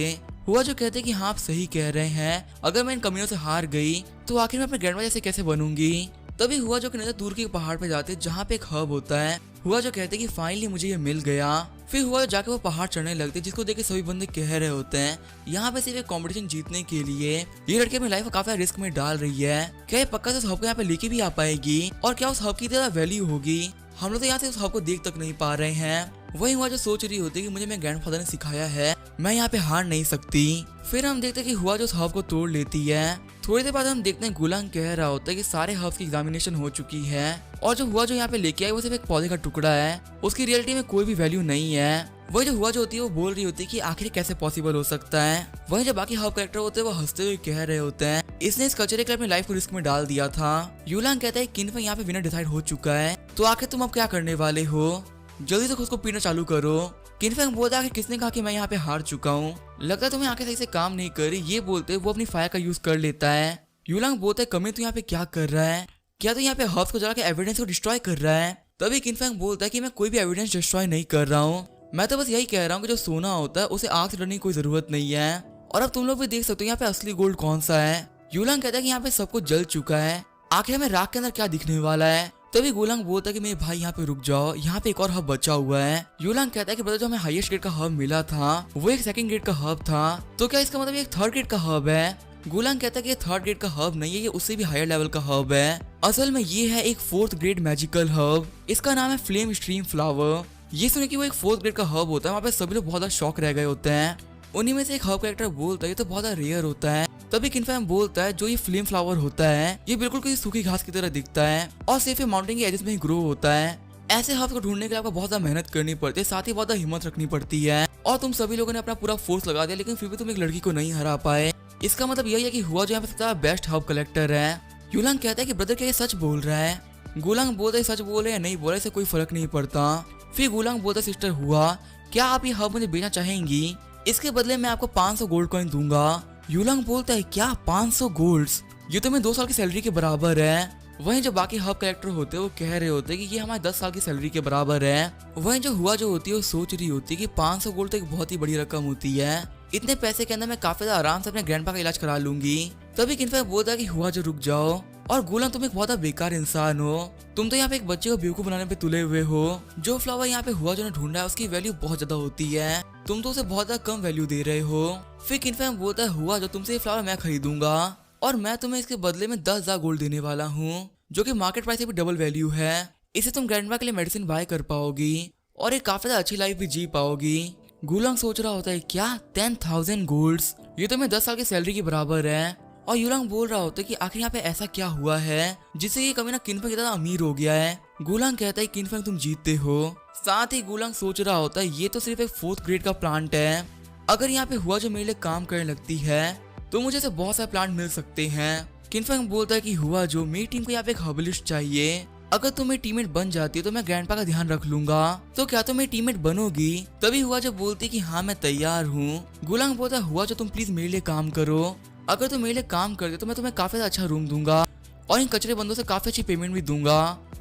हुआ जो कहते हैं कि हाँ आप सही कह रहे हैं, अगर मैं इन कमियों से हार गई तो आखिर में अपने ग्रैंडपा जैसे कैसे बनूंगी। तभी हुआ जो कि नजर दूर के पहाड़ पे जाते जहाँ पे एक हब होता है। हुआ जो कहते हैं कि फाइनली मुझे ये मिल गया। फिर हुआ जो जाके वो पहाड़ चढ़ने लगते जिसको देख के सभी बंदे कह रहे होते हैं यहाँ पे सिर्फ एक कॉम्पिटिशन जीतने के लिए ये लड़की अपनी लाइफ को काफी रिस्क में डाल रही है, क्या ये पक्का से उस हब को यहाँ पे लेके भी आ पाएगी और क्या उस हब की ज्यादा वैल्यू होगी, हम लोग तो यहाँ से उस हब को देख तक नहीं पा रहे हैं। वही हुआ जो सोच रही होती है कि मुझे मेरे ग्रैंडफादर ने सिखाया है, मैं यहाँ पे हार नहीं सकती। फिर हम देखते हैं कि हुआ जो उस हब को तोड़ लेती है। थोड़ी देर बाद हम देखते हैं गुलांग कह रहा होता है कि सारे हब्स की एग्जामिनेशन हो चुकी है और जो हुआ जो यहाँ पे लेके आए वो सिर्फ एक पौधे का टुकड़ा है, उसकी रियलिटी में कोई भी वैल्यू नहीं है। वही जो हुआ जो होती है वो बोल रही होती है कि आखिर कैसे पॉसिबल हो सकता है। वही जो बाकी हब कैरेक्टर होते हैं वो हंसते हुए कह रहे होते हैं इसने इस कचरे के लिए अपनी लाइफ को रिस्क में डाल दिया था। यूलांग कहता है किनफेंग यहाँ पे विनर डिसाइड हो चुका है, तो आखिर तुम अब क्या करने वाले हो, जल्दी से खुद को पीना चालू करो। किनफेंग बोलता है कि किसने कहा कि मैं यहाँ पे हार चुका हूँ, लगता है तुम्हें आंखें सही से काम नहीं कर रही, ये बोलते वो अपनी फायर का यूज कर लेता है। यूलांग बोलता है कमी तू यहाँ पे क्या कर रहा है, क्या तू यहाँ पे हर्ब्स को जला के एविडेंस को डिस्ट्रॉय कर रहा है। तभी किनफेंग बोलता है कि मैं कोई भी एविडेंस डिस्ट्रॉय नहीं कर रहा हूँ, मैं तो बस यही कह रहा हूँ कि जो सोना होता है उसे आग से डरने की कोई जरूरत नहीं है और अब तुम लोग भी देख सकते हो यहाँ पे असली गोल्ड कौन सा है। यूलांग कहता है कि यहाँ पे सब कुछ जल चुका है, आखिर में राख के अंदर क्या दिखने वाला है। तभी गुलांग बोलता है कि मेरे भाई यहाँ पे रुक जाओ, यहाँ पे एक और हब बचा हुआ है। यूलांग कहता है कि ब्रदर जो हमें हाईएस्ट ग्रेड का हब मिला था वो एक सेकंड ग्रेड का हब था, तो क्या इसका मतलब एक थर्ड ग्रेड का हब है। गुलांग कहता है कि ये थर्ड ग्रेड का हब नहीं है, ये उससे भी हायर लेवल का हब है। असल में ये है एक फोर्थ ग्रेड मैजिकल हब, इसका नाम है फ्लेम स्ट्रीम फ्लावर। ये सुने कि वो एक फोर्थ ग्रेड का हब होता है, वहाँ पे सभी लोग बहुत ज्यादा शॉक रह गए होते हैं। उन्हीं में से एक हब कैरेक्टर बोलता है ये तो बहुत रेयर होता है। तभी किनफैंग बोलता है जो ये फ्लेम फ्लावर होता है ये बिल्कुल किसी सूखी घास की तरह दिखता है और सिर्फ माउंटेन के एजेस में ही ग्रो होता है। ऐसे हब को ढूंढने के लिए आपको बहुत ज्यादा मेहनत करनी पड़ती है, साथ ही बहुत हिम्मत रखनी पड़ती है। और तुम सभी लोगों ने अपना पूरा फोर्स लगा दिया, लेकिन फिर भी तुम एक लड़की को नहीं हरा पाए। इसका मतलब यही है कि हुआ जो यहाँ पे सबसे बेस्ट हब कलेक्टर है। यूलांग कहता है कि ब्रदर क्या ये सच बोल रहा है। गुलांग बोलता है सच बोल रहे या नहीं बोल रहे, इससे कोई फर्क नहीं पड़ता। फिर गुलांग बोलता है सिस्टर हुआ क्या आप ये हब मुझे बेचना चाहेंगी, इसके बदले मैं आपको 500 गोल्ड कॉइन दूंगा। यूलांग बोलता है क्या 500 गोल्ड्स, ये तो मैं 2 साल की सैलरी के बराबर है। वहीं जो बाकी हब कलेक्टर होते हैं वो कह रहे होते हैं कि ये हमारे 10 साल की सैलरी के बराबर है। वहीं जो हुआ जो होती है वो सोच रही होती है कि 500 गोल्ड तो एक बहुत ही बड़ी रकम होती है, इतने पैसे के अंदर मैं काफी आराम से अपने ग्रैंडपा का इलाज करा लूंगी। तभी किनफैंग बोलता है कि हुआ जो रुक जाओ, और गुलांग तुम एक बहुत बेकार इंसान हो, तुम तो यहाँ पे एक बच्चे को बेवकूफ बनाने पे तुले हुए हो। जो फ्लावर यहाँ पे हुआ जो ने ढूंढा है उसकी वैल्यू बहुत ज्यादा होती है, तुम तो उसे बहुत ज्यादा कम वैल्यू दे रहे हो। फिर किनफैंग बोलता है हुआ जो तुमसे ये फ्लावर मैं खरीदूंगा और मैं तुम्हें इसके बदले में 10,000 गोल्ड देने वाला हूँ, जो कि मार्केट प्राइस से भी डबल वैल्यू है। इसे तुम ग्रैंडमा के लिए मेडिसिन बाय कर पाओगी और एक काफी अच्छी लाइफ भी जी पाओगी। गुलांग सोच रहा होता है क्या 10,000 गोल्ड्स, ये तो मैं 10 साल की सैलरी के बराबर है। और यूलांग बोल रहा होता है कि आखिर यहाँ पे ऐसा क्या हुआ है जिससे ये कमीना किनफैंग इतना अमीर हो गया है। गुलांग कहता है किनफैंग तुम जीतते हो। साथ ही गुलांग सोच रहा होता है ये तो सिर्फ एक 4th ग्रेड का प्लांट है, अगर यहाँ पे हुआ जो मेरे लिए काम करने लगती है तो मुझे से बहुत सारे प्लांट मिल सकते हैं। किनफैंग बोलता है कि हुआ जो मेरी टीम को यहाँ पे एक हर्बलिस्ट चाहिए, अगर तुम मेरी टीममेट बन जाती है तो मैं ग्रैंडपा का ध्यान रख लूंगा, तो क्या तुम मेरी टीममेट बनोगी। तभी हुआ जो बोलती है कि हाँ मैं तैयार हूँ। गुलांग बोलता है हुआ जो तुम प्लीज मेरे लिए काम करो, अगर तुम मेरे लिए काम करते तो मैं तुम्हें काफी अच्छा रूम दूंगा और इन कचरे बंदों से काफी अच्छी पेमेंट भी दूंगा।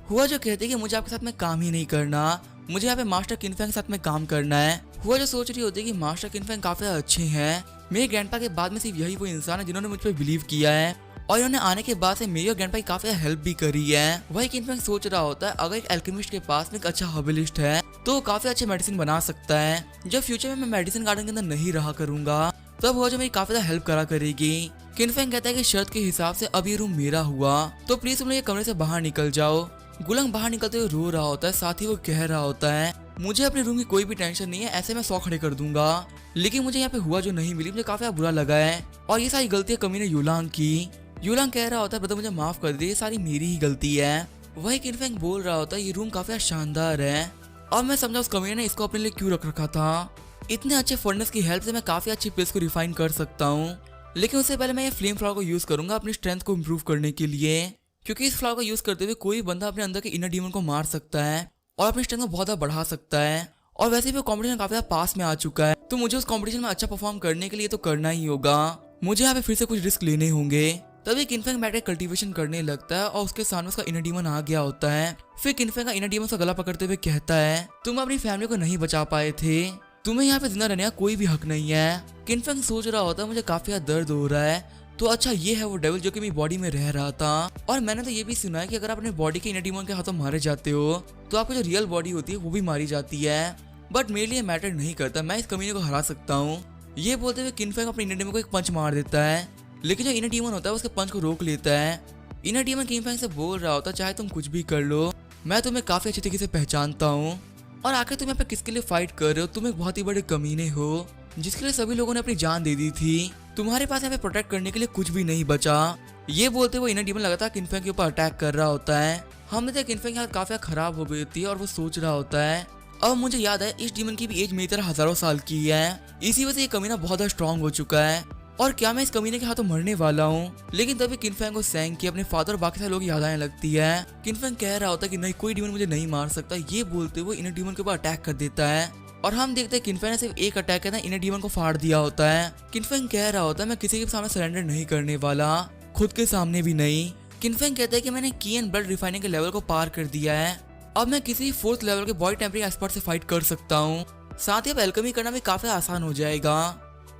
हुआ जो कहते हैं कि मुझे आपके साथ में काम ही नहीं करना, मुझे यहाँ पे मास्टर किनफैंग के साथ में काम करना है। हुआ जो सोच रही होती है कि मास्टर किनफैंग काफी अच्छे हैं, मेरे ग्रैंडपा के बाद में सिर्फ यही वो इंसान है जिन्होंने मुझ पर बिलीव किया है और इन्होंने आने के बाद से मेरी और ग्रैंडपा की काफी हेल्प भी करी है। वही किनफैंग सोच रहा होता है अगर एक एल्केमिस्ट के पास में एक अच्छा हर्बलिस्ट है तो वो काफी अच्छे मेडिसिन बना सकता है। जब फ्यूचर में मैं मेडिसिन गार्डन के अंदर नहीं रहा करूंगा तब हुआ जो मेरी काफी ज्यादा हेल्प करा करेगी। किनफैंग कहता है कि शर्त के हिसाब से अब ये रूम मेरा हुआ तो प्लीज तुम लोग ये कमरे से बाहर निकल जाओ। गुलांग बाहर निकलते हुए रो रहा होता है, साथ ही वो कह रहा होता है मुझे अपने रूम की कोई भी टेंशन नहीं है, ऐसे मैं 100 खड़े कर दूंगा, लेकिन मुझे यहाँ पे हुआ जो नहीं मिली मुझे काफी बुरा लगा है और ये सारी गलतियां कमीने यूलांग की। यूलांग कह रहा होता है ब्रदर मुझे माफ कर दे, ये सारी मेरी ही गलती है। वही किनफैंग बोल रहा होता है ये रूम काफी शानदार है और मैं समझा उस कमीने ने इसको अपने लिए क्यों रख रखा था, इतने अच्छे फर्नेस की हेल्प से मैं काफी अच्छी पेस्ट को रिफाइन कर सकता हूँ, लेकिन उससे पहले मैं ये फ्लेम फ्लावर को यूज करूंगा अपनी स्ट्रेंथ को इम्प्रूव करने के लिए, क्योंकि इस फ्लावर को यूज करते हुए कोई बंदा अपने अंदर के इनर डीमन को मार सकता है और अपनी स्ट्रेंथ को बहुत ज्यादा बढ़ा सकता है। और वैसे भी कॉम्पिटिशन काफी ज्यादा पास में आ चुका है तो मुझे उस कॉम्पिटिशन में अच्छा परफॉर्म करने के लिए तो करना ही होगा, मुझे यहाँ पे फिर से कुछ रिस्क लेने होंगे। तभी किनफैंग बैठ के कल्टीवेशन करने लगता है और उसके सामने उसका इनर डीमन आ गया होता है। फिर किनफैंग का इनर डीमन उसका गला पकड़ते हुए कहता है तुम अपनी फैमिली को नहीं बचा पाए थे, तुम्हें यहाँ पे जिंदा रहने का कोई भी हक नहीं है। किनफैंग सोच रहा होता है मुझे काफी दर्द हो रहा है, तो अच्छा ये है वो डेविल जो कि मेरी बॉडी में रह रहा था। और मैंने तो ये भी सुना है कि अगर आप अपने बॉडी के इनर डीमन के हाथों मारे जाते हो तो आपकी जो रियल बॉडी होती है वो भी मारी जाती है, बट मेरे लिए मैटर नहीं करता, मैं इस कमीने को हरा सकता हूँ। ये बोलते हुए किनफैंग अपने इनर डीमन को एक पंच मार देता है, लेकिन जो इनर डीमन होता है उसके पंच को रोक लेता है। इनर डीमन किनफैंग से बोल रहा होता है चाहे तुम कुछ भी कर लो मैं तुम्हें काफी अच्छे तरीके से पहचानता हूँ और आखिर तुम यहाँ पे किसके लिए फाइट कर रहे हो, तुम एक बहुत ही बड़े कमीने हो जिसके लिए सभी लोगों ने अपनी जान दे दी थी, तुम्हारे पास यहाँ पे प्रोटेक्ट करने के लिए कुछ भी नहीं बचा। ये बोलते हुए इनर डीमन लगातार किनफैंग के ऊपर अटैक कर रहा होता है। हमने देखा किनफैंग यहाँ काफी खराब हो गई थी और वो सोच रहा होता है अब मुझे याद है इस डीमन की भी एज मेरी तरह हजारों साल की है, इसी वजह से ये कमीना बहुत ज्यादा स्ट्रॉन्ग हो चुका है और क्या मैं इस कमीने के हाथों मरने वाला हूँ। लेकिन तभी किनफैंग को सैंग की अपने फादर और बाकी सारे लोग याद आने लगती है। किनफैंग कह रहा होता है कि नहीं कोई डीमन मुझे नहीं मार सकता, ये बोलते हुए इनर डीमन के ऊपर अटैक कर देता है और हम देखते हैं किनफैंग ने सिर्फ एक अटैक के अंदर इनर डीमन को फाड़ दिया होता है। किनफैंग कह रहा होता है मैं किसी के सामने सरेंडर नहीं करने वाला, खुद के सामने भी नहीं। किनफैंग कहता है कि मैंने की एंड ब्लड रिफाइनिंग के लेवल को पार कर दिया है, अब मैं किसी 4th लेवल के बॉडी टेम्परिंग एक्सपर्ट से फाइट कर सकता हूँ, साथ ही अब एल्केमी करना भी काफी आसान हो जाएगा।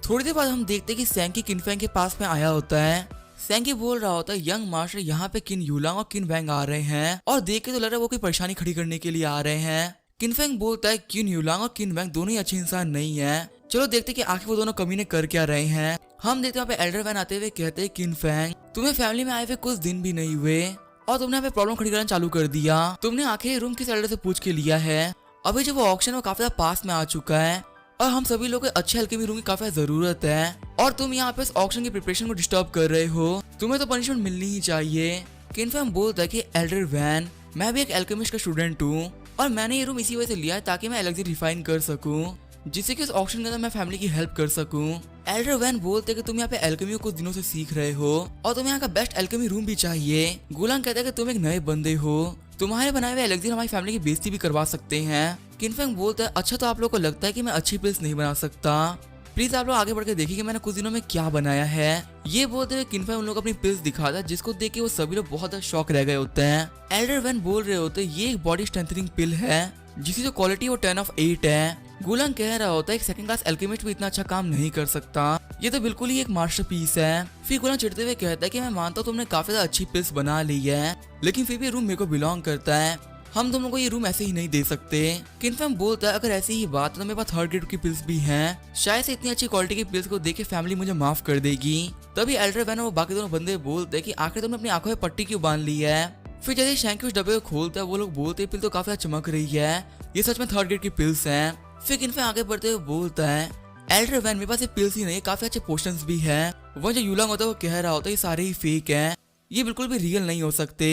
थोड़ी देर बाद हम देखते हैं कि सैंकी किनफैंग के पास में आया होता है। सैंकी बोल रहा होता है यंग मास्टर यहाँ पे किन यूलांग और किन वैंग आ रहे हैं और देख के तो लग रहा है वो कोई परेशानी खड़ी करने के लिए आ रहे हैं। किनफैंग बोलता है किन यूलांग और किन वैंग दोनों ही अच्छे इंसान नहीं है, चलो देखते कि आखिर वो दोनों कमीने कर क्या रहे हैं। हम देखते हैं वहाँ पे एल्डर वैन आते हुए कहते हैं किनफैंग तुम्हें फैमिली में आए हुए कुछ दिन भी नहीं हुए और तुमने यहाँ पे प्रॉब्लम खड़ी करना चालू कर दिया। तुमने आखिर रूम किस एल्डर से पूछ के लिया है? अभी जो वो ऑक्शन वो काफी पास में आ चुका है और हम सभी लोग अच्छे अल्केमी रूम की काफी जरूरत है और तुम यहाँ पे इस ऑक्शन की प्रिपरेशन को डिस्टर्ब कर रहे हो, तुम्हें तो पनिशमेंट मिलनी ही चाहिए। किनफैंग बोलता है कि एल्डर वैन मैं भी एक एल्केमिस्ट का स्टूडेंट हूँ और मैंने ये रूम इसी वजह से लिया है ताकि मैं एलेक्सी रिफाइन कर सकूं, जिससे कि इस ऑक्शन के अंदर मैं फैमिली की हेल्प कर सकूं। एल्डर वैन बोलते हैं कि तुम यहाँ पे एल्केमी को कुछ दिनों से सीख रहे हो और तुम्हें यहाँ का बेस्ट एल्केमी रूम भी चाहिए। गुलांग कहता है कि तुम एक नए बंदे हो, तुम्हारे बनाए हुए एलेक्सी हमारी फैमिली की बेइज्जती भी करवा सकते हैं। किनफैंग बोलता है अच्छा तो आप लोग को लगता है कि मैं अच्छी पिल्स नहीं बना सकता, प्लीज आप लोग आगे बढ़ के देखिए कि मैंने कुछ दिनों में क्या बनाया है। ये बोलते हुए किनफैंग उन लोग अपनी पिल्स दिखाता है जिसको देख के वो सभी लोग बहुत ज्यादा शॉक रह गए होते हैं। एल्डर वैन बोल रहे होते हैं ये एक बॉडी स्ट्रेंथनिंग पिल है जिसकी जो क्वालिटी वो 10/8 है। गुलांग कह रहा होता है एक सेकंड क्लास एल्केमिस्ट भी इतना अच्छा काम नहीं कर सकता, ये तो बिल्कुल ही एक मास्टरपीस है। फिर गुलांग चिढ़ते हुए कहता है कि मैं मानता हूँ तुमने काफी ज्यादा अच्छी पिल्स बना ली है, लेकिन फिर भी रूम मेरे को बिलोंग करता है, हम तुम लोगों को ये रूम ऐसे ही नहीं दे सकते। किनफैंग बोलता है अगर ऐसी ही बात है तो मेरे पास 3rd ग्रेड की पिल्स भी हैं, शायद से इतनी अच्छी क्वालिटी की पिल्स को देख के फैमिली मुझे माफ कर देगी। तभी एल्डर वैन और वो बाकी दोनों बंदे बोलते हैं कि आखिर तुमने अपनी आंखों में पट्टी क्यों बांध ली है। फिर जैसे शैंकी उस डब्बे को खोलता है वो लोग बोलते हैं पिल तो काफी चमक रही है, ये सच में 3rd ग्रेड की पिल्स हैं। फिर किनफैंग आगे बढ़ते हुए बोलता है एल्डर वैन मेरे पास पिल्स ही नहीं काफी अच्छे पोशंस भी हैं। वो जो यूलांग होता है वो कह रहा होता है ये सारे ही फेक हैं, ये बिल्कुल भी रियल नहीं हो सकते।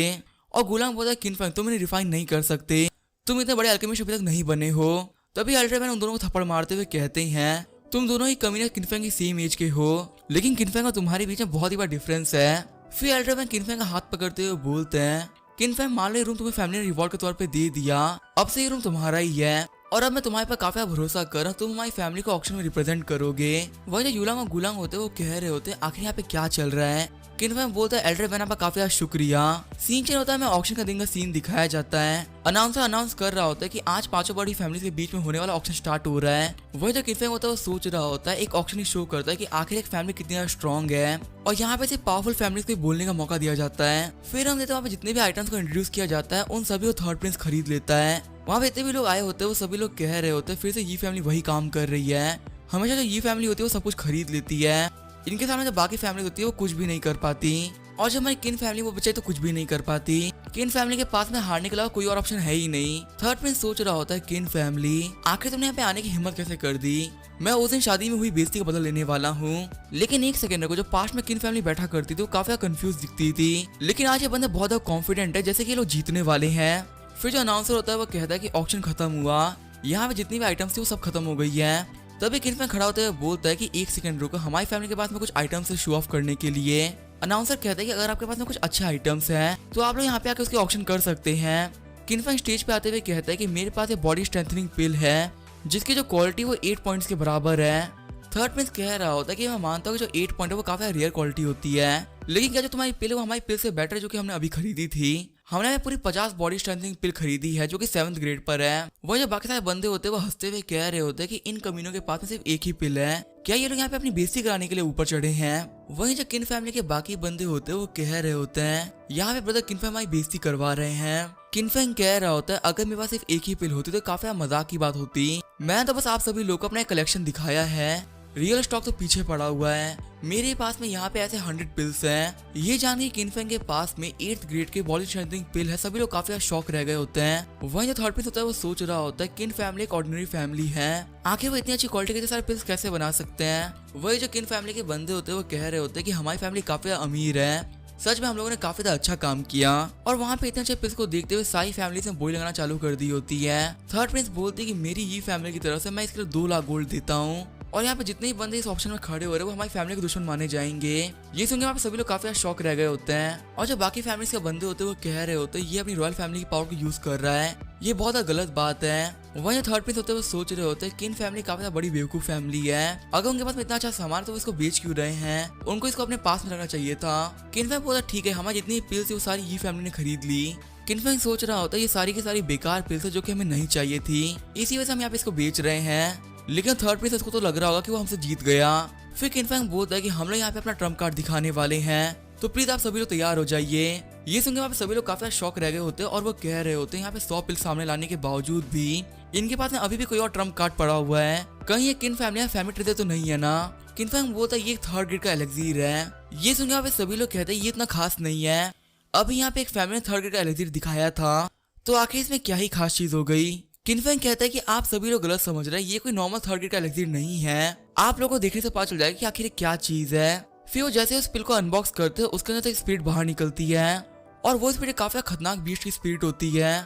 और गुलांग बोलता है किनफैंग तुम इन्हें रिफाइन नहीं कर सकते, तुम इतने बड़े अल्केमिस्ट अभी तक नहीं बने हो। तभी एल्डर वैन उन दोनों को थप्पड़ मारते हुए कहते हैं तुम दोनों ही कमीने किनफैंग की सेम एज के हो, लेकिन किनफैंग और तुम्हारे बीच में बहुत ही बड़ा डिफरेंस है। फिर एल्डर वैन किनफैंग का हाथ पकड़ते हुए बोलते हैं किनफैंग मान लो ये रूम तुम्हें फैमिली ने रिवॉर्ड के तौर पे दे दिया, अब से ये रूम तुम्हारा ही है और अब मैं तुम्हारे पर काफी भरोसा कर रहा हूँ, तुम हमारी फैमिली को ऑक्शन में रिप्रेजेंट करोगे। वही जो यूलांग और गुलांग होते हैं वो कह रहे होते हैं आखिर यहाँ पे क्या चल रहा है। किनफैंग बोलता है एल्डर वैन आपका काफी शुक्रिया। सीन चेंज होता है, मैं ऑक्शन का दिन का सीन दिखाया जाता है। अनाउंसर अनाउंस कर रहा होता है कि आज 5 बड़ी फैमिली के बीच में होने वाला ऑक्शन स्टार्ट हो रहा है। वही जो किनफैंग होता है वो सोच रहा होता है एक ऑक्शन ही शो करता है कि आखिर एक फैमिली कितनी ज्यादा स्ट्रॉन्ग है और यहाँ पे सिर्फ पावरफुल फैमिली को बोलने का मौका दिया जाता है। फिर हम देखते हैं वहाँ पे जितने भी आइटम्स को इंट्रोड्यूस किया जाता है उन सभी को 3rd प्रिंस खरीद लेता है। वहाँ पे इतने भी लोग आए होते हैं वो सभी लोग कह रहे होते हैं फिर से ये फैमिली वही काम कर रही है, हमेशा जो ये फैमिली होती है वो सब कुछ खरीद लेती है, इनके सामने जो बाकी फैमिली होती है वो कुछ भी नहीं कर पाती और जब हमारी किन फैमिली वो बचे तो कुछ भी नहीं कर पाती। किन फैमिली के पास में हारने के अलावा कोई और ऑप्शन है ही नहीं। 3rd प्रिंस सोच रहा होता है किन फैमिली आखिर तुमने यहाँ पे आने की हिम्मत कैसे कर दी, मैं उस दिन शादी में हुई बेइज्जती का बदला लेने वाला हूँ। लेकिन एक सेकंड को जो पास्ट में किन फैमिली बैठा करती थी वो काफी कंफ्यूज दिखती थी, लेकिन आज ये बंदे बहुत कॉन्फिडेंट है जैसे कि ये लोग जीतने वाले हैं। फिर जो अनाउंसर होता है वो कहता है कि ऑक्शन खत्म हुआ, यहाँ पे जितनी भी आइटम्स थी वो सब खत्म हो गई है। तभी किनफैंग खड़ा होते हुए बोलता है कि एक सेकंड रुको, हमारी फैमिली के पास में कुछ आइटम्स है शो ऑफ करने के लिए। अनाउंसर कहता है कि अगर आपके पास में कुछ अच्छे आइटम्स हैं तो आप लोग यहाँ पे आके उसके ऑक्शन कर सकते हैं। किनफैंग स्टेज पे आते हुए कहता है कि मेरे पास एक बॉडी स्ट्रेंथनिंग पिल है जिसकी जो क्वालिटी वो 8 पॉइंट्स के बराबर है। 3rd प्रिंस कह रहा होता है कि मैं मानता हूँ कि जो 8 पॉइंट है वो काफी रेयर क्वालिटी होती है, लेकिन क्या जो तुम्हारी पिल है वो हमारी पिल से बेटर है जो कि हमने अभी खरीदी थी। हमने पूरी 50 बॉडी स्ट्रेंथनिंग पिल खरीदी है जो कि 7th ग्रेड पर है। वो जो बाकी सारे बंदे होते हैं वो हंसते हुए कह रहे होते हैं कि इन कमीनों के पास में सिर्फ एक ही पिल है, क्या ये लोग यहाँ पे अपनी बेइज्जती कराने के लिए ऊपर चढ़े हैं। वहीं जो किन फैमिली के बाकी बंदे होते हैं वो कह रहे होते हैं यहाँ पे ब्रदर किनफैंग हमारी बेइज्जती करवा रहे हैं। किनफैंग कह रहा होता है अगर मेरे पास सिर्फ एक ही पिल होती तो काफी मजाक की बात होती, मैं तो बस आप सभी लोग को अपना कलेक्शन दिखाया है, रियल स्टॉक तो पीछे पड़ा हुआ है, मेरे पास में यहाँ पे ऐसे 100 पिल्स हैं। ये जान के किनफैंग के पास में 8th ग्रेड के बॉडी स्ट्रेंथनिंग पिल है, सभी लोग काफी शॉक रह गए होते हैं। वहीं जो 3rd प्रिंस होता है वो सोच रहा होता है किन फैमिली एक ऑर्डिनरी फैमिली है, आखिर वो इतनी अच्छी क्वालिटी के सारे पिल्स कैसे बना सकते हैं। वही जो किन फैमिली के बंदे होते हैं वो कह रहे होते हैं कि हमारी फैमिली काफी अमीर है, सच में हम लोगों ने काफी अच्छा काम किया। और वहाँ पे इतने अच्छे पिल्स को देखते हुए सारी फैमिली से बोली लगाना चालू कर दी होती है। 3rd प्रिंस बोलती है कि मेरी ही फैमिली की तरफ से मैं इसके लिए 2 लाख गोल्ड देता हूँ और यहाँ पे जितने ही बंदे इस ऑप्शन में खड़े हो रहे हैं वो हमारी फैमिली के दुश्मन माने जाएंगे। ये सुनकर वहाँ पे सभी लोग काफी शॉक रह गए होते हैं और जो बाकी फैमिली के बंदे होते हैं वो कह रहे होते हैं ये अपनी रॉयल फैमिली की पावर को यूज कर रहा है, ये बहुत गलत बात है। वहीं 3rd प्रिंस होते हैं वो सोच रहे होते हैं किन फैमिली काफी बड़ी बेवकूफ फैमिली है, अगर उनके पास में इतना अच्छा सामान तो वो इसको बेच क्यों रहे हैं, उनको इसको अपने पास में रखना चाहिए था। किनफैंग बोला ठीक है हमारी जितनी पिल्स थी वो सारी ये फैमिली ने खरीद ली। किनफैंग सोच रहा होता है ये सारी की सारी बेकार पिल्स है जो कि हमें नहीं चाहिए थी, इसी वजह से हम यहाँ पे इसको बेच रहे हैं। लेकिन थर्ड प्रिंस को तो लग रहा होगा कि वो हमसे जीत गया। फिर किनफैंग बोलता है कि हम लोग यहाँ पे अपना ट्रम्प कार्ड दिखाने वाले हैं, तो प्लीज आप सभी लोग तैयार हो जाइए। ये सुनकर वहाँ पे सभी लोग काफी शॉक रह गए होते हैं और वो कह रहे होते हैं यहाँ पे 100 पिल सामने लाने के बावजूद भी इनके पास में अभी भी कोई और ट्रम्प कार्ड पड़ा हुआ है। कहीं ये किन फैमिली ट्रेजर तो नहीं है ना। किनफैंग बोलता है ये थर्ड ग्रेड का एलेक्सीर है। ये सुनकर यहाँ पे सभी लोग कहते हैं ये इतना खास नहीं है। अभी यहाँ पे एक फैमिली ने थर्ड ग्रेड का एलेक्सीर दिखाया था, तो आखिर इसमें क्या ही खास चीज हो गई। किनफैंग कहता है कि आप सभी लोग गलत समझ रहे हैं, ये कोई नॉर्मल थर्ड ग्रेड का एलेक्सीर नहीं है। आप लोगों को देखने से पता चल जाएगा कि आखिर ये क्या चीज है। फिर वो जैसे उस पिल को अनबॉक्स करते हैं उसके अंदर से एक स्पिरिट बाहर निकलती है और वो स्पिरिट काफी खतरनाक बीस्ट की स्पिरिट होती है।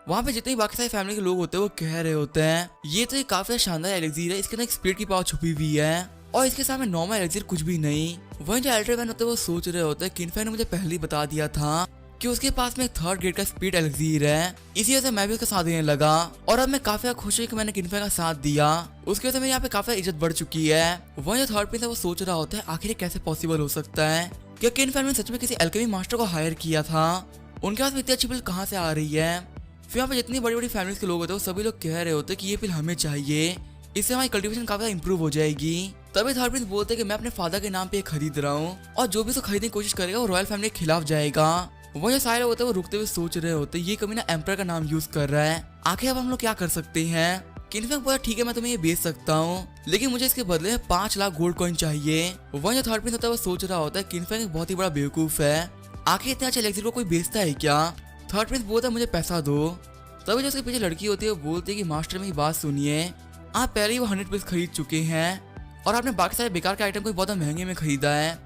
वहाँ पे जितने बाकी सारे फैमिली के लोग होते हैं वो कह रहे होते हैं ये तो एक काफी शानदार एलेक्सीर है, इसके अंदर एक स्पिरिट की पावर छुपी हुई है और इसके सामने नॉर्मल एलेक्सीर कुछ भी नहीं। वहीं जो एल्डर मैन होते हैं वो सोच रहे होते हैं किनफैंग ने मुझे पहले ही बता दिया था कि उसके पास में थर्ड ग्रेड का स्पीड एलेक्सीर है, इसी वजह से मैं भी उसका साथ देने लगा और अब मैं काफी खुश हूँ कि मैंने किनफैंग का साथ दिया। उसकी वजह से मेरी यहाँ पे काफी इज्जत बढ़ चुकी है। वहीं जो थर्ड प्रिंस है वो सोच रहा होता है आखिर कैसे पॉसिबल हो सकता है, क्या किनफैंग ने सच में किसी अल्केमी मास्टर को हायर किया था, उनके पास में इतनी अच्छी पिल कहाँ से आ रही है। फिर यहाँ पे जितनी बड़ी बड़ी फैमिलीज के लोग होते हैं वो सभी लोग कह रहे होते हैं कि ये पिल हमें चाहिए, इससे हमारी कल्टीवेशन काफी इंप्रूव हो जाएगी। तभी थर्ड प्रिंस बोलते हैं कि मैं अपने फादर के नाम पे खरीद रहा हूँ और जो भी इसको खरीदने की कोशिश करेगा वो रॉयल फैमिली के खिलाफ जाएगा। वो जो सारे होते हैं वो रुकते हुए सोच रहे होते हैं ये कमीना एम्पर का नाम यूज कर रहा है, आखिर अब हम लोग क्या कर सकते हैं। किनफैंग बोला ठीक है मैं तुम्हें ये बेच सकता हूँ, लेकिन मुझे इसके बदले में 5 लाख गोल्ड कॉइन चाहिए। वहीं जो थर्ड प्रिंस होता है वो सोच रहा होता है किनफैंग एक बहुत ही बड़ा बेवकूफ है, आखिर इतने अच्छे एलेक्सीर को कोई बेचता है क्या। थर्ड प्रिंस बोलता है मुझे पैसा दो। तभी जो उसके पीछे लड़की होती है वो बोलती है कि मास्टर मेरी बात सुनिए, आप पहले ही वो 100 पीस खरीद चुके हैं और आपने बाकी सारे बेकार के आइटम को बहुत महंगे में खरीदा है,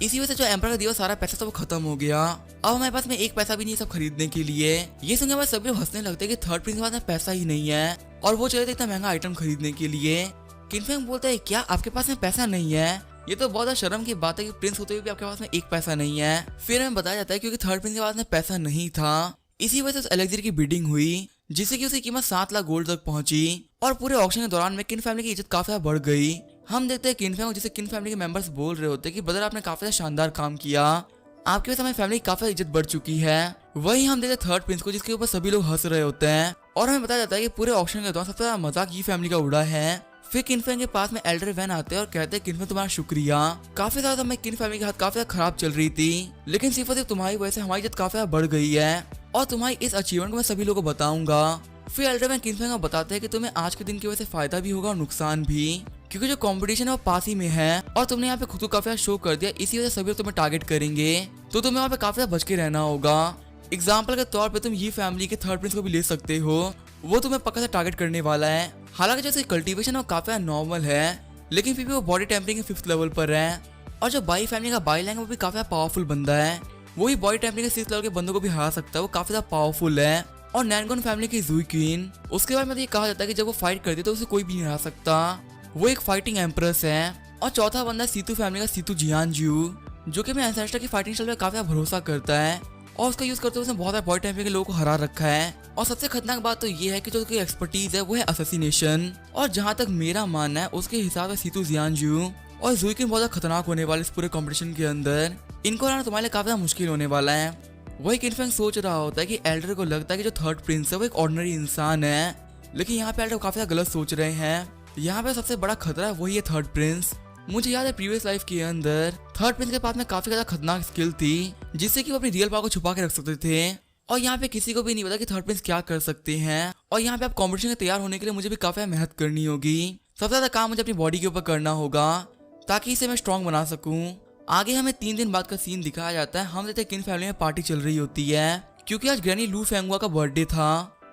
इसी वजह से जो एम्पर का दिया सारा पैसा तो वो खत्म हो गया। अब हमारे पास में एक पैसा भी नहीं सब खरीदने के लिए। ये सुनकर हमारे सभी लोग हंसने लगते हैं कि थर्ड प्रिंस के पास में पैसा ही नहीं है और वो चले थे इतना महंगा आइटम खरीदने के लिए। किनफैंग बोलता है क्या आपके पास में पैसा नहीं है, ये तो बहुत शर्म की बात है कि प्रिंस होते हुए भी आपके पास में एक पैसा नहीं है। फिर हमें बताया जाता है क्योंकि थर्ड प्रिंस के पास में पैसा नहीं था, इसी वजह से उस एलेक्सीर की बिडिंग हुई जिससे कि उसकी कीमत 7 लाख गोल्ड तक पहुंची और पूरे ऑक्शन के दौरान में किन फैमिली की इज्जत काफी बढ़ गई। हम देखते हैं किनफैंग जिसे किन फैमिली के मेंबर्स बोल रहे होते हैं कि ब्रदर आपने काफी शानदार काम किया, आपकी वजह से हमारी फैमिली की काफी इज्जत बढ़ चुकी है। वही हम देखते थर्ड प्रिंस को जिसके ऊपर सभी लोग हंस रहे होते हैं और हमें बताया जाता है कि पूरे ऑक्शन के दौरान सबसे ज्यादा मजाक ये फैमिली का उड़ा है। फिर किनफैंग के पास में एल्डर वैन आते हैं और कहते हैं किनफैंग तुम्हारा शुक्रिया, काफी ज्यादा हमें किन फैमिली के हाथ काफी खराब चल रही थी, लेकिन सिर्फ और सिर्फ तुम्हारी वजह से हमारी इज्जत काफी बढ़ गई है और तुम्हारी इस अचीवमेंट को मैं सभी लोगों को बताऊंगा। फिर एल्डर वैन किनफैंग को बताते हैं कि तुम्हें आज के दिन की वजह से फायदा भी होगा और नुकसान भी, क्योंकि जो कंपटीशन है वो पास ही में है और तुमने यहाँ पे खुद को काफी शो कर दिया, इसी वजह से सभी लोग तुम्हें टारगेट करेंगे, तो तुम्हें वहाँ पे काफी बच के रहना होगा। एग्जाम्पल के तौर पे तुम ये फैमिली के थर्ड प्रिंस को भी ले सकते हो, वो तुम्हें पक्का से टारगेट करने वाला है। हालांकि जो इसकी कल्टीवेशन है वो काफी नॉर्मल है, लेकिन फिर भी वो बॉडी टेम्परिंग के 5th लेवल पर है और जो बाई फैमिली का बाई लैंग वो भी काफी पावरफुल बंदा है, वही बॉडी टेम्परिंग के 6th लेवल के बंदों को भी हरा सकता है, वो काफी ज्यादा पावरफुल है। और नैनगोन फैमिली की जुई क्वीन, उसके बारे में ये कहा जाता है कि जब वो फाइट करती है तो उसे कोई भी नहीं हरा सकता, वो एक फाइटिंग एम्प्रेस है। और चौथा बंदा सीतू फैमिली का सीतू जियानजू, जो कि अपने एंसेस्टर की फाइटिंग स्टाइल में काफी भरोसा करता है और उसका यूज करते हुए उसने बहुत सारे बॉडी टाइप के लोगों को हरा रखा है। और सबसे खतरनाक बात तो ये है कि जो उसकी एक्सपर्टीज है वो है असैसिनेशन, और जहां तक मेरा मानना है उसके हिसाब से सीतू जियानजू और जुई क्वीन बहुत ज्यादा खतरनाक होने वाले इस पूरे कॉम्पिटिशन के अंदर, इनको हराना तुम्हारे लिए काफी ज्यादा मुश्किल होने वाला है। वही किनफैंग सोच रहा होता है कि एल्डर को लगता है कि जो थर्ड प्रिंस है वो एक ऑर्डिनरी इंसान है, लेकिन यहाँ पे एल्डर काफी ज्यादा गलत सोच रहे हैं। यहाँ पे सबसे बड़ा खतरा है वही है थर्ड प्रिंस। मुझे याद है प्रीवियस लाइफ के अंदर थर्ड प्रिंस के पास में काफी ज्यादा खतरनाक स्किल थी, जिससे कि वो अपनी रियल पावर को छुपा के रख सकते थे और यहाँ पे किसी को भी नहीं पता कि थर्ड प्रिंस क्या कर सकते हैं। और यहाँ पे आप कॉम्पिटिशन के तैयार होने के लिए मुझे भी काफी मेहनत करनी होगी, सबसे ज्यादा काम मुझे अपनी बॉडी के ऊपर करना होगा ताकि इसे मैं स्ट्रॉन्ग बना सकूं। आगे हमें 3 दिन बाद का सीन दिखाया जाता है। हम देखते हैं किन फैमिली में पार्टी चल रही होती है क्योंकि आज ग्रैनी लू फेंगुआ का बर्थडे था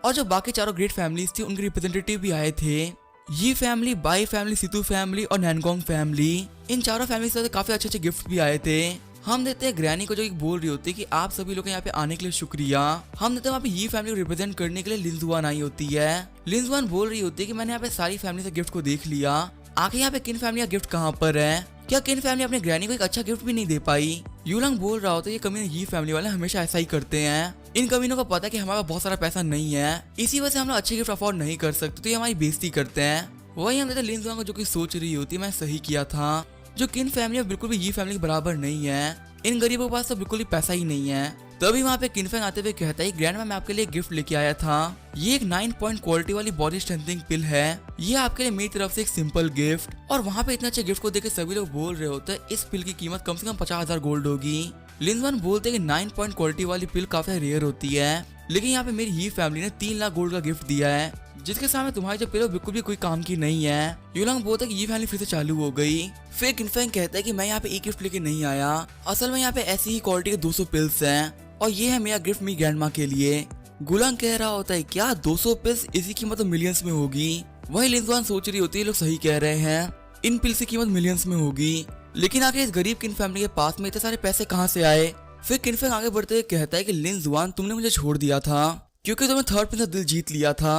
और जो बाकी चारों ग्रेट फैमिलीज थी उनके रिप्रेजेंटेटिव भी आए थे। ये family, by family, Situ family और नैनगोंग फैमिली, इन चारों फैमिली से काफी अच्छे गिफ्ट भी आए थे। हम देते हैं ग्रैनी को जो बोल रही होती है कि आप सभी लोग यहाँ पे आने के लिए शुक्रिया। हम देते हैं वहाँ पे ये फैमिली को रिप्रेजेंट करने के लिए लिंजुआन आई होती है। लिंजुआन बोल रही होती है कि मैंने यहाँ पे सारी फैमिली से गिफ्ट को देख लिया, आखिर यहाँ पे किन फैमिली का गिफ्ट कहाँ पर है, क्या किन फैमिली अपने ग्रैनी को एक अच्छा गिफ्ट भी नहीं दे पाई। यूलंग बोल रहा होता है ये कमीने ये फैमिली वाले हमेशा ऐसा ही करते हैं, इन कमीनों को पता है कि हमारे पास बहुत सारा पैसा नहीं है, इसी वजह से हम लोग अच्छे गिफ्ट अफोर्ड नहीं कर सकते, तो ये हमारी बेइज्जती करते हैं। वही हम देते लिंजुआन को जो कि सोच रही होती है मैं सही किया था, जो किन फैमिली बिल्कुल भी ये फैमिली के बराबर नहीं है, इन गरीबों के पास तो बिल्कुल भी पैसा ही नहीं है। तभी वहाँ पे किनफेंग आते हुए कहता है, ग्रैंडमा मैं आपके लिए गिफ्ट लेके आया था। ये एक 9 पॉइंट क्वालिटी वाली बॉडी स्ट्रेंथनिंग पिल है। ये आपके लिए मेरी तरफ से एक सिंपल गिफ्ट। और वहाँ पे इतने अच्छे गिफ्ट को देख सभी लोग बोल रहे होते हैं इस पिल की कीमत कम से कम 50,000 गोल्ड होगी। लिनवन बोलते हैं कि 9 पॉइंट क्वालिटी वाली पिल काफी रेयर होती है, लेकिन यहाँ पे मेरी ही फैमिली ने 3 लाख गोल्ड का गिफ्ट दिया है, जिसके सामने तुम्हारी जो पिल बिल्कुल भी कोई काम की नहीं है। यूलांग बोलता है कि ये फैमिली फिर से चालू हो गई। फिर किनफेंग कहता है कि मैं यहाँ पे एक गिफ्ट लेके नहीं आया, असल में यहाँ पे ऐसी ही क्वालिटी के 200 पिल्स हैं और ये है मेरा गिफ्ट मेरी ग्रैंडमा के लिए। गुलांग कह रहा होता है क्या 200 पिल्स, इसी कीमत तो मिलियंस में होगी। वही लिनवान सोच रही होती है लोग सही कह रहे हैं, इन पिल्स की कीमत मिलियंस में होगी, लेकिन आखिर इस गरीब किन फैमिली के पास में इतने सारे पैसे कहाँ से आए। फिर किनफेंग आगे बढ़ते हुए कहता है कि लिन जुआन तुमने मुझे छोड़ दिया था क्योंकि तुमने थर्ड प्रिंस का दिल जीत लिया था,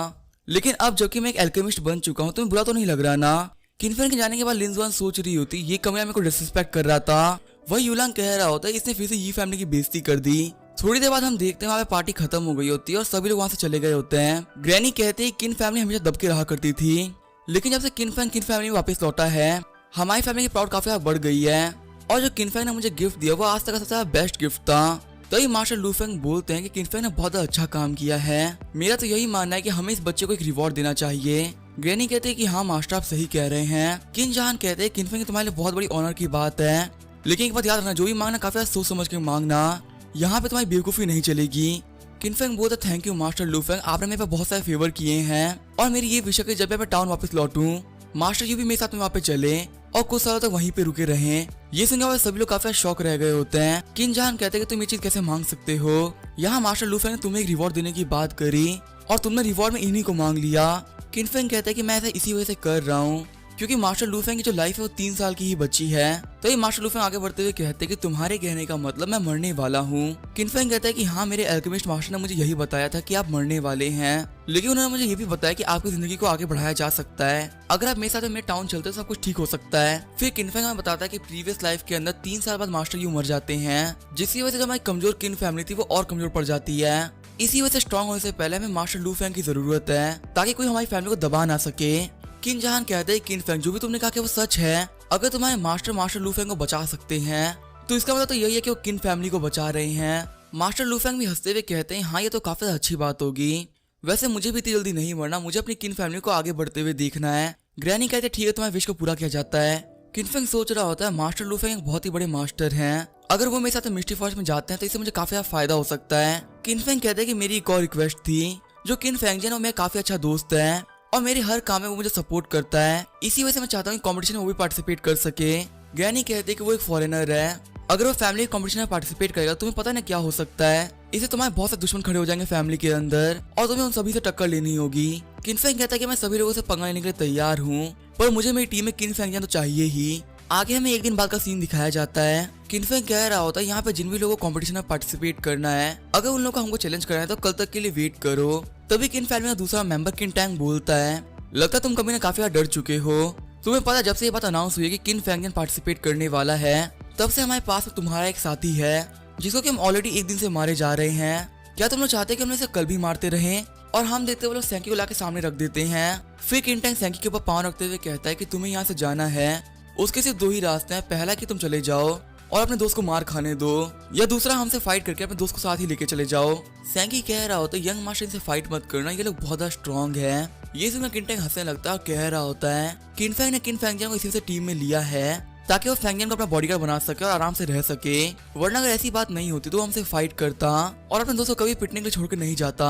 लेकिन अब जबकि मैं एक एल्केमिस्ट बन चुका हूँ तुम्हें बुरा तो नहीं लग रहा ना। किनफेंग के जाने के बाद लिन जुआन सोच रही होती ये कमरा मेरे को डिसरिस्पेक्ट कर रहा था। वही यूलांग कह रहा होता है इसने फिर से ये फैमिली की बेइज्जती कर दी। थोड़ी देर बाद हम देखते हैं वहाँ पे पार्टी खत्म हो गई होती है और सभी लोग वहाँ से चले गए होते हैं। ग्रैनी कहते हैं किन फैमिली हमेशा दबके रहा करती थी, लेकिन जब से किनफेंग किन फैमिली में वापस लौटा है हमारी फैमिली की प्राउड काफी ज्यादा बढ़ गई है और जो किनफेंग ने मुझे गिफ्ट दिया वो आज तक का सबसे ज्यादा बेस्ट गिफ्ट था। तो ये मास्टर लूफेंग बोलते हैं कि किनफेंग ने बहुत अच्छा काम किया है, मेरा तो यही मानना है कि हमें इस बच्चे को एक रिवॉर्ड देना चाहिए। ग्रैनी कहते हैं कि हाँ मास्टर आप सही कह रहे हैं। किन जहान कहते हैं किनफेंग तुम्हारे लिए बहुत बड़ी ऑनर की बात है, लेकिन एक बात याद रखना जो भी मांगना काफी सोच समझ के मांगना, यहाँ पे तुम्हारी बेवकूफी नहीं चलेगी। किनफेंग बोलता थैंक यू मास्टर लूफेंग, आपने मेरे पे बहुत सारे फेवर किए हैं और मेरी ये विश है कि जब मैं टाउन वापस लौटूं मास्टर जी भी मेरे साथ में वहाँ पे चले और कुछ सालों तक वहीं पे रुके रहें। ये सुनकर सभी लोग काफी शौक रह गए होते हैं। किन जहान कहते हैं कि तुम ये चीज कैसे मांग सकते हो, यहाँ मास्टर लूफेंग ने तुम्हें एक रिवॉर्ड देने की बात करी और तुमने रिवॉर्ड में इन्हीं को मांग लिया। किनफेंग कहता है कि मैं ऐसा इसी वजह से कर रहा हूँ क्योंकि मास्टर लूफेंग की जो लाइफ है वो 3 साल की ही बची है। तो ये मास्टर लूफेंग आगे बढ़ते हुए कहते हैं कि तुम्हारे कहने का मतलब मैं मरने वाला हूँ। किनफेंग कहता है कि हाँ मेरे एल्केमिस्ट मास्टर ने मुझे यही बताया था कि आप मरने वाले हैं, लेकिन उन्होंने मुझे ये भी बताया कि आपकी जिंदगी को आगे बढ़ाया जा सकता है, अगर आप मेरे साथ मेरे टाउन चलते तो सब कुछ ठीक हो सकता है। फिर किनफेंग हमें बताता है कि प्रीवियस लाइफ के अंदर 3 साल बाद मास्टर यू मर जाते हैं, जिसकी वजह से जो हमारी कमजोर किन फैमिली थी वो और कमजोर पड़ जाती है। इसी वजह से स्ट्रॉन्ग होने से पहले हमें मास्टर लूफेंग की जरूरत है ताकि कोई हमारी फैमिली को दबा ना सके। किन जहान कहते हैं किनफेंग जो भी तुमने कहा कि वो सच है, अगर तुम्हारे मास्टर लूफेंग को बचा सकते हैं तो इसका मतलब तो यही है कि वो किन फैमिली को बचा रहे हैं। मास्टर लूफेंग भी हंसते हुए कहते हैं हाँ ये तो काफी अच्छी बात होगी, वैसे मुझे भी इतनी जल्दी नहीं मरना, मुझे अपनी किन फैमिली को आगे बढ़ते हुए देखना है। ग्रैनी कहते ठीक है तुम्हारे विश को पूरा किया जाता है। किनफेंग सोच रहा होता है मास्टर लूफेंग एक बहुत ही बड़े मास्टर हैं, अगर वो मेरे साथ मिस्टी फॉरेस्ट में जाते हैं तो इससे मुझे काफी फायदा हो सकता है। किनफेंग कहते हैं कि मेरी एक और रिक्वेस्ट थी, जो किन फेंगजन है वो मेरा काफी अच्छा दोस्त है और मेरे हर काम में वो मुझे सपोर्ट करता है, इसी वजह से मैं चाहता हूँ कंपटीशन में वो भी पार्टिसिपेट कर सके। ग्रैनी कहते हैं कि वो एक फॉरेनर है, अगर वो फैमिली कंपटीशन में पार्टिसिपेट करेगा तुम्हें पता ना क्या हो सकता है, इससे तुम्हारे बहुत से दुश्मन खड़े हो जाएंगे फैमिली के अंदर और तुम्हें उन सभी से टक्कर लेनी होगी। किनफेंग कहता है कि मैं सभी लोगों से पंगा लेने के लिए तैयार हूँ, पर मुझे मेरी टीम में किन फेंगजन तो चाहिए ही। आगे हमें एक दिन बाद का सीन दिखाया जाता है। किनफेंग कह रहा होता है यहाँ पे जिन भी लोगों को कंपटीशन में पार्टिसिपेट करना है, अगर उन लोगों को हमको चैलेंज करना है तो कल तक के लिए वेट करो। तभी किन फैमिली का दूसरा मेंबर किन टैंग बोलता है लगता है तुम कभी ना काफी डर चुके हो, तुम्हें पता जब से ये बात अनाउंस हुई है कि किन फेंगजन पार्टिसिपेट करने वाला है तब से हमारे पास में तुम्हारा एक साथी है जिसको कि हम ऑलरेडी एक दिन से मारे जा रहे हैं, क्या तुम लोग चाहते हैं कि हम इसे कल भी मारते रहें? और हम देखते वो लोग सैंकी को लाके सामने रख देते हैं। फिर किन टैंग सैंकी के ऊपर पाँव रखते हुए कहता है कि तुम्हें यहाँ से जाना है, उसके सिर्फ 2 ही रास्ते हैं, पहला कि तुम चले जाओ और अपने दोस्त को मार खाने दो, या दूसरा हमसे फाइट करके अपने दोस्त को साथ ही लेके चले जाओ। सैंकी कह रहा होता है यंग मास्टर से फाइट मत करना, ये लोग बहुत स्ट्रॉन्ग है। ये सुनकर किन टैंग हंसने लगता है और कह रहा होता है किनफेंग ने किन फेंगजन को इसी से टीम में लिया है ताकि वो फेंगजन को अपना बॉडीगार्ड बना सके और आराम से रह सके, वरना अगर ऐसी बात नहीं होती तो वो हमसे फाइट करता और अपने दोस्त को कभी पिटने के लिए छोड़ के नहीं जाता।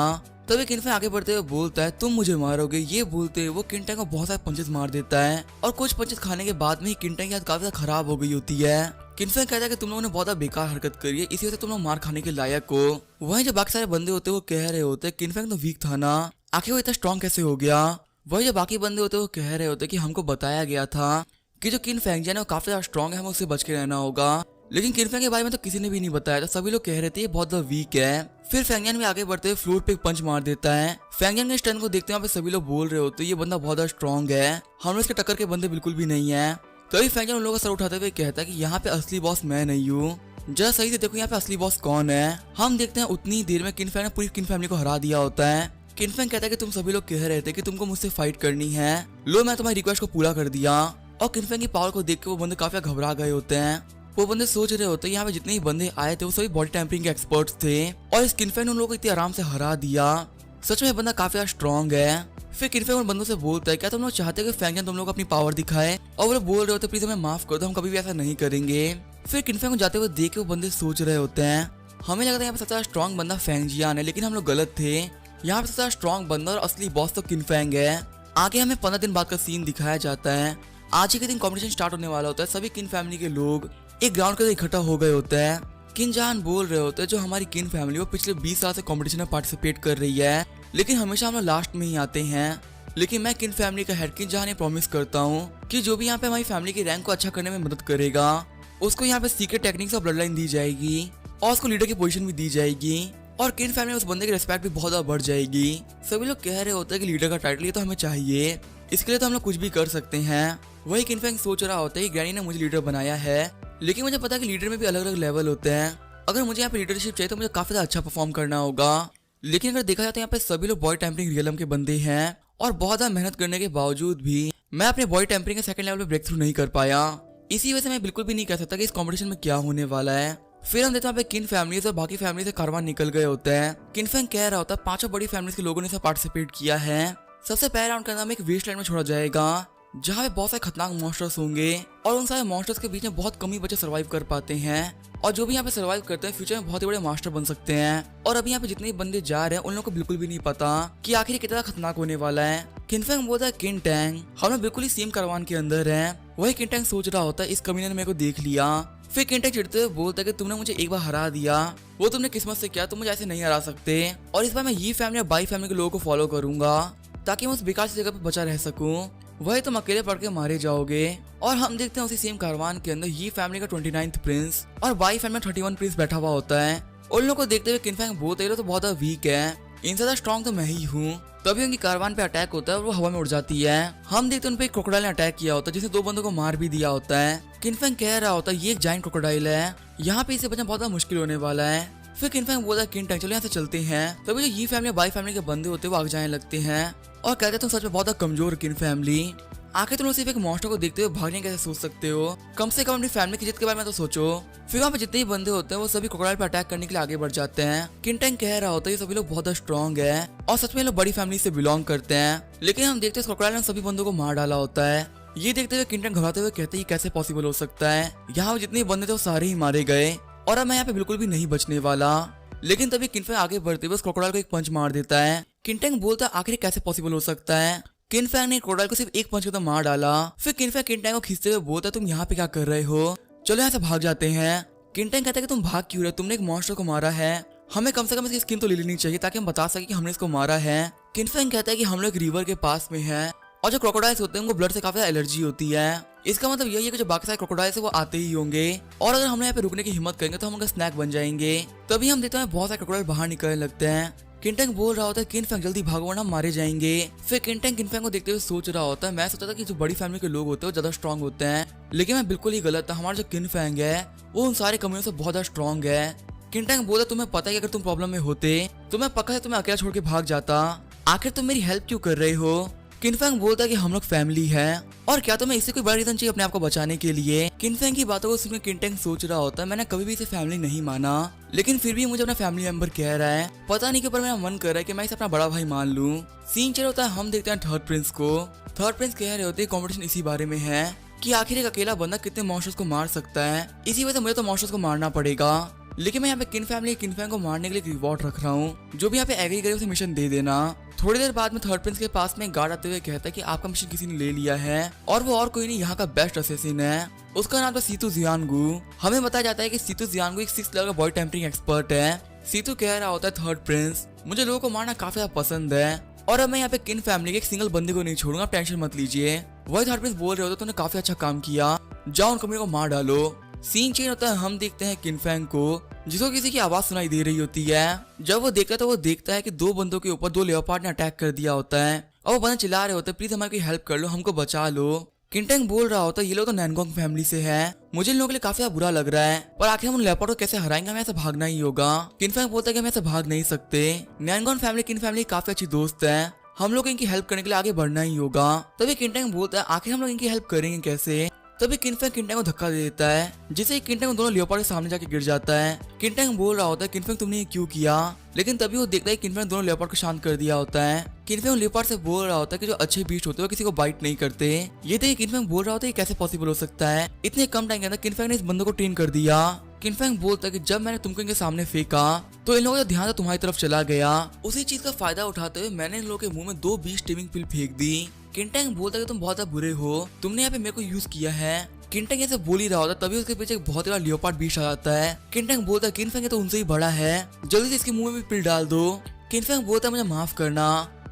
तभी किनफेंग आगे बढ़ते हुए बोलता है तुम मुझे मारोगे, ये बोलते हुए वो किन टैंग को बहुत सारे पंचेस मार देता है और कुछ पंचेस खाने के बाद में ही किन टैंग की हालत काफी खराब हो गई होती है। किनफेंग कहता है कि तुम लोगों ने बहुत बेकार हरकत करी है, इसी वजह से तुम लोग मार खाने के लायक हो। वहीं जो बाकी सारे बंदे होते वो कह रहे होते किनफेंग तो वीक था ना, आखिर वो इतना स्ट्रॉन्ग कैसे हो गया। वही जो बाकी बंदे होते वो कह रहे होते कि हमको बताया गया था कि जो किन फेंगजन है वो काफी ज्यादा स्ट्रॉन्ग है, हमें उससे बच के रहना होगा, लेकिन किनफेंग के बारे में तो किसी ने भी नहीं बताया था, सभी लोग कह रहे थे ये बहुत ज्यादा वीक है। फिर फेंगजन भी आगे बढ़ते हुए फ्लोर पे एक पंच मार देता है। फेंगजन के स्टन को देखते हुए सभी लोग बोल रहे होते ये बंदा बहुत ज्यादा स्ट्रॉन्ग है, हम लोग इसके टक्कर के बंदे बिल्कुल भी नहीं है। तभी फेंगजन उन लोगों का सर उठाते हुए कहता है कि यहाँ पे असली बॉस मैं नहीं हूँ, जरा सही से देखो यहाँ पे असली बॉस कौन है। हम देखते हैं उतनी देर में किनफेंग ने पूरी किन फैमिली को हरा दिया होता है। किनफेंग कहता है कि तुम सभी लोग कह रहे थे कि तुमको मुझसे फाइट करनी है, लो मैं तुम्हारी रिक्वेस्ट को पूरा कर दिया। और किनफेंग की पावर को देख के वो बंदे काफी घबरा गए होते हैं वो बंदे सोच रहे होते यहाँ पे जितने ही बंदे आए थे वो सभी बॉडी टैम्परिंग के एक्सपर्ट्स थे और इस किनफैंग ने उन लोगों को इतने आराम से हरा दिया। सच में बंदा काफी ज्यादा स्ट्रॉन्ग है। फिर किनफैंग उन बंदों से बोलता है क्या तुम लोग चाहते हो कि फैंगजन तुम लोग अपनी पावर दिखाए, और वो लोग बोल रहे होते प्लीज हमें माफ कर दो, हम कभी भी ऐसा नहीं करेंगे। फिर किनफैंग को जाते हुए देख के वो बंदे सोच रहे होते हैं हमें लगता है यहाँ पे सबसे स्ट्रॉन्ग बंदा फैंगजियान है, लेकिन हम लोग गलत थे। यहाँ पे सबसे स्ट्रॉन्ग बंदा और असली बॉस तो किनफैंग है। आगे हमें 15 दिन बाद का सीन दिखाया जाता है। आज ही के दिन कॉम्पिटिशन स्टार्ट होने वाला होता है। सभी किन फैमिली के लोग एक ग्राउंड के इकट्ठा हो गए होते हैं। किन जान बोल रहे होते हैं जो हमारी किन फैमिली वो पिछले 20 साल से कॉम्पिटिशन में पार्टिसिपेट कर रही है, लेकिन हमेशा हम लोग लास्ट में ही आते हैं। लेकिन मैं किन फैमिली का हेड किन जान ने प्रॉमिस करता हूँ कि जो भी यहाँ पे हमारी फैमिली की रैंक को अच्छा करने में मदद करेगा उसको यहाँ पे सीक्रेट टेक्निक्स और ब्लड लाइन दी जाएगी और उसको लीडर की पोजीशन भी दी जाएगी और किन फैमिली में उस बंदे की रिस्पेक्ट भी बहुत ज्यादा बढ़ जाएगी। सभी लोग कह रहे होते हैं कि लीडर का टाइटल ये तो हमें चाहिए, इसके लिए तो हम लोग कुछ भी कर सकते हैं। वही किनफैंग सोच रहा होता है कि ग्रैनी ने मुझे लीडर बनाया है, लेकिन मुझे पता है कि लीडर में भी अलग अलग लेवल होते हैं। अगर मुझे यहाँ पे लीडरशिप चाहिए तो मुझे काफी ज्यादा अच्छा परफॉर्म करना होगा। लेकिन अगर देखा जाए तो यहाँ पे सभी लोग बॉडी टैम्परिंग रियलम के बंदे हैं और बहुत ज्यादा मेहनत करने के बावजूद भी मैं अपने बॉडी टैम्परिंग के सेकंड लेवल पे ब्रेक थ्रू नहीं कर पाया। इसी वजह से मैं बिल्कुल भी नहीं कह सकता कि इस कॉम्पिटिशन में क्या होने वाला है। फिर हम देखते हैं किन फैमिलीज और बाकी फैमिली से कारवान निकल गए होते हैं। किनफैंग कह रहा होता है 5 बड़ी फैमिलीज के लोगों ने पार्टिसिपेट किया है। सबसे पहले राउंड का नाम एक वेस्टलैंड में छोड़ा जाएगा जहाँ पे बहुत सारे खतरनाक मॉन्स्टर्स होंगे और उन सारे मॉन्स्टर्स के बीच में बहुत कम ही बच्चे सर्वाइव कर पाते हैं और जो भी यहाँ पे सर्वाइव करते हैं फ्यूचर में बहुत ही बड़े मास्टर बन सकते हैं। और अभी यहाँ पे जितने बंदे जा रहे हैं उन लोगों को बिल्कुल भी नहीं पता कि आखिर कितना खतरनाक होने वाला है। किनफैंग बोलता है किन टैंग हम लोग बिल्कुल ही सेम कारवान के अंदर हैं। वही किन टैंग सोच रहा होता है इस कमीने ने मेरे को देख लिया। फिर किन टैंग चिढ़ते हुए बोलता है कि तुमने मुझे एक बार हरा दिया, वो तुमने किस्मत से किया, तुम मुझे ऐसे नहीं हरा सकते और इस बार मैं ये फैमिली और बाई फैमिली के लोगों को फॉलो करूंगा ताकि मैं उस बेकार सी जगह पे बचा रह सकूं। वही तुम अकेले पड़ के मारे जाओगे। और हम देखते हैं उसी सेम कारवान के अंदर ये फैमिली का 29th प्रिंस और बाई फैमिली में 31 प्रिंस बैठा हुआ होता है। उन लोगों को देखते हुए किनफैंग बोलते हैं तो बहुत वीक है, इनसे ज्यादा स्ट्रॉन्ग तो मैं ही हूँ। तभी उनकी कारवान पे अटैक होता है और वो हवा में उड़ जाती है। हम देखते हैं उन पे एक क्रोकोडाइल ने अटैक किया होता है जिसने 2 बंदों को मार भी दिया होता है। किनफैंग कह रहा होता है ये एक जायंट क्रोकोडाइल है, यहाँ पे इसे बचना बहुत मुश्किल होने वाला है। फिर किनफैंग बोलता है किन टैंग चलो यहाँ से चलते हैं। तभी जो ये फैमिली बाई फैमिली के बंदे होते हैं वो आग जाने लगते हैं और कहते हैं तुम सच में बहुत कमजोर किन फैमिली, आखिर तुम सिर्फ एक मॉन्स्टर को देखते हुए भागने कैसे सोच सकते हो, कम से कम अपनी फैमिली की जिद के बारे में तो सोचो। फिर वहाँ पे जितने ही बंदे होते हैं वो सभी क्रोकोडाइल पे अटैक करने के लिए आगे बढ़ जाते हैं। किन टैंग कह रहा होता है ये सभी लोग बहुत स्ट्रॉन्ग है और सच में लोग बड़ी फैमिली से बिलोंग करते हैं, लेकिन हम देखते हैं क्रोकोडाइल ने सभी बंदों को मार डाला होता है। ये देखते हुए किन टैंग घबराते हुए कहते हैं कैसे पॉसिबल हो सकता है, यहाँ जितने बंदे थे वो सारे ही मारे गए और अब मैं यहाँ पे बिल्कुल भी नहीं बचने वाला। लेकिन तभी किनफैंग आगे बढ़ते हुए क्रोकोडाइल को एक पंच मार देता है। किन टैंग बोलता है आखिर कैसे पॉसिबल हो सकता है। किनफैंग ने क्रोकोडाइल को सिर्फ एक पंच तो मार डाला। फिर किनफैंग किन टैंग को खींचते हुए बोलता है तुम यहाँ पे क्या कर रहे हो, चलो यहाँ से भाग जाते हैं। किन टैंग कहता है कि तुम भाग क्यों रहे, तुमने एक मॉन्स्टर को मारा है, हमें कम से कम इसकी स्किन तो ले लेनी चाहिए ताकि हम बता सके कि हमने इसको मारा है। किनफैंग कहता है कि हम लोग एक रिवर के पास में है और जो क्रोकोडाइल्स होते हैं उनको ब्लड से काफी एलर्जी होती है। इसका मतलब यही है कि जो बाकी सारे क्रोकोडाइल्स है वो आते ही होंगे और अगर हम यहाँ पे रुकने की हिम्मत करेंगे तो हम उनका स्नैक बन जाएंगे। तभी हम देखते हैं बहुत सारे क्रोकोडाइल बाहर निकलने लगते हैं। किनटैंग बोल रहा होता है किनफैंग जल्दी भागो वरना मारे जाएंगे। फिर किनटैंग किनफैंग को देखते हुए सोच रहा होता है मैं सोचा था कि जो बड़ी फैमिली के लोग होते हैं वो ज्यादा स्ट्रॉन्ग होते हैं, लेकिन मैं बिल्कुल ही गलत था। हमारा जो किनफैंग है वो उन सारे कमियों से बहुत ज्यादा स्ट्रॉन्ग है। किनटैंग बोला तुम्हें पता है कि अगर तुम प्रॉब्लम में होते तो मैं पक्का से तुम्हें अकेला छोड़ के भाग जाता, आखिर तुम मेरी हेल्प क्यों कर रहे हो। किनफैंग बोलता है कि हम लोग फैमिली है और क्या तुम्हें इससे कोई बड़ा रीजन चाहिए अपने आप को बचाने के लिए। किनफैंग की बातों को सुनकर किनटैंग सोच रहा होता है मैंने कभी भी इसे फैमिली नहीं माना, लेकिन फिर भी मुझे अपना फैमिली मेंबर कह रहा है, पता नहीं क्यों पर मेरा मन कर रहा है कि मैं इसे अपना बड़ा भाई मान लूं। सीन चल होता है हम देखते हैं थर्ड प्रिंस को। थर्ड प्रिंस कह रहे होते हैं कॉम्पिटिशन इसी बारे में है कि आखिर एक अकेला बंदा कितने मॉन्स्टर्स को मार सकता है, इसी वजह से मुझे तो मॉन्स्टर्स को मारना पड़ेगा। लेकिन मैं यहाँ पे किन फैमिली किनफैंग को मारने के लिए रिवॉर्ड रख रहा हूँ, जो भी यहाँ पे एग्री करे उसे मिशन दे देना। थोड़ी देर बाद में थर्ड प्रिंस के पास में गार्ड आते हुए कहता है कि आपका मिशन किसी ने ले लिया है और वो और कोई नहीं यहाँ का बेस्ट असेसिन है, उसका नाम था सीतू जियानगू। हमें बताया जाता है कि सीतू जियानगू एक 6th लेवल का बॉडी टेम्परिंग एक्सपर्ट है। सीतू कह रहा होता है थर्ड प्रिंस मुझे लोगों को मारना काफी ज्यादा पसंद है और अब मैं यहाँ पे किन फैमिली के एक सिंगल बंदे को नहीं छोड़ूंगा, टेंशन मत लीजिए। वही थर्ड प्रिंस बोल रहे होते तुमने काफी अच्छा काम किया, जाओ उन कमियों को मार डालो। सीन चेंज होता है हम देखते हैं किनफैंग को जिसको किसी की आवाज सुनाई दे रही होती है। जब वो देखता है तो वो देखता है कि 2 बंदों के ऊपर 2 लेओपार्ड ने अटैक कर दिया होता है और वो बंदे चिल्ला रहे होते हैं प्लीज हमारी हेल्प कर लो, हमको बचा लो। किनटैंग बोल रहा होता है ये लोग तो नैनगोंग फैमिली से है, मुझे इन लोगों के लिए काफी बुरा लग रहा है पर आखिर हम उन लेओपार्ड को कैसे हराएंगे, हमें ऐसे भागना ही होगा। किनफैंग बोलता है कि हम ऐसे भाग नहीं सकते, नैनगोंग फैमिली किन फैमिली काफी अच्छी दोस्त है, हम लोग इनकी हेल्प करने के लिए आगे बढ़ना ही होगा। तभी किनटैंग बोलता है आखिर हम लोग इनकी हेल्प करेंगे कैसे, तभी किनफेंग किनटेंग को धक्का दे देता है, जिससे किनटेंग दोनों लियोपार्ड के सामने जाके गिर जाता है। किनटेंग बोल रहा होता है किनफेंग तुमने ये क्यों किया, लेकिन तभी वो देखता है किनफेंग दोनों लियोपार्ड को शांत कर दिया होता है। किनफेंग लियोपार्ड से बोल रहा होता है कि जो अच्छे बीस्ट होते हैं वो किसी को बाइट नहीं करते। ये देखिए किनफेंग बोल रहा होता है ये कैसे पॉसिबल हो सकता है, इतने कम टाइम के अंदर किनफेंग ने इस बंदे को ट्रेन कर दिया। किनफेंग बोलता है कि जब मैंने तुमको इनके सामने फेंका तो इन लोगों का ध्यान तो तुम्हारी तरफ चला गया, उसी चीज का फायदा उठाते हुए मैंने इन लोगों के मुंह में 2 बीस्ट टीमिंग पिल फेंक दी। किनटेंग बोलता है कि तुम बहुत ज्यादा बुरे हो, तुमने यहाँ पे मेरे को यूज किया है। किनटेंग ऐसे बोल ही रहा होता तभी उसके पीछे एक बहुत बड़ा लियोपार्ड बीस्ट आ जाता है। किनटेंग बोलता है किनफेंग तो उनसे ही बड़ा है, जल्दी से इसके मुंह में भी पिल डाल दो। किनफेंग बोलता है मुझे माफ करना,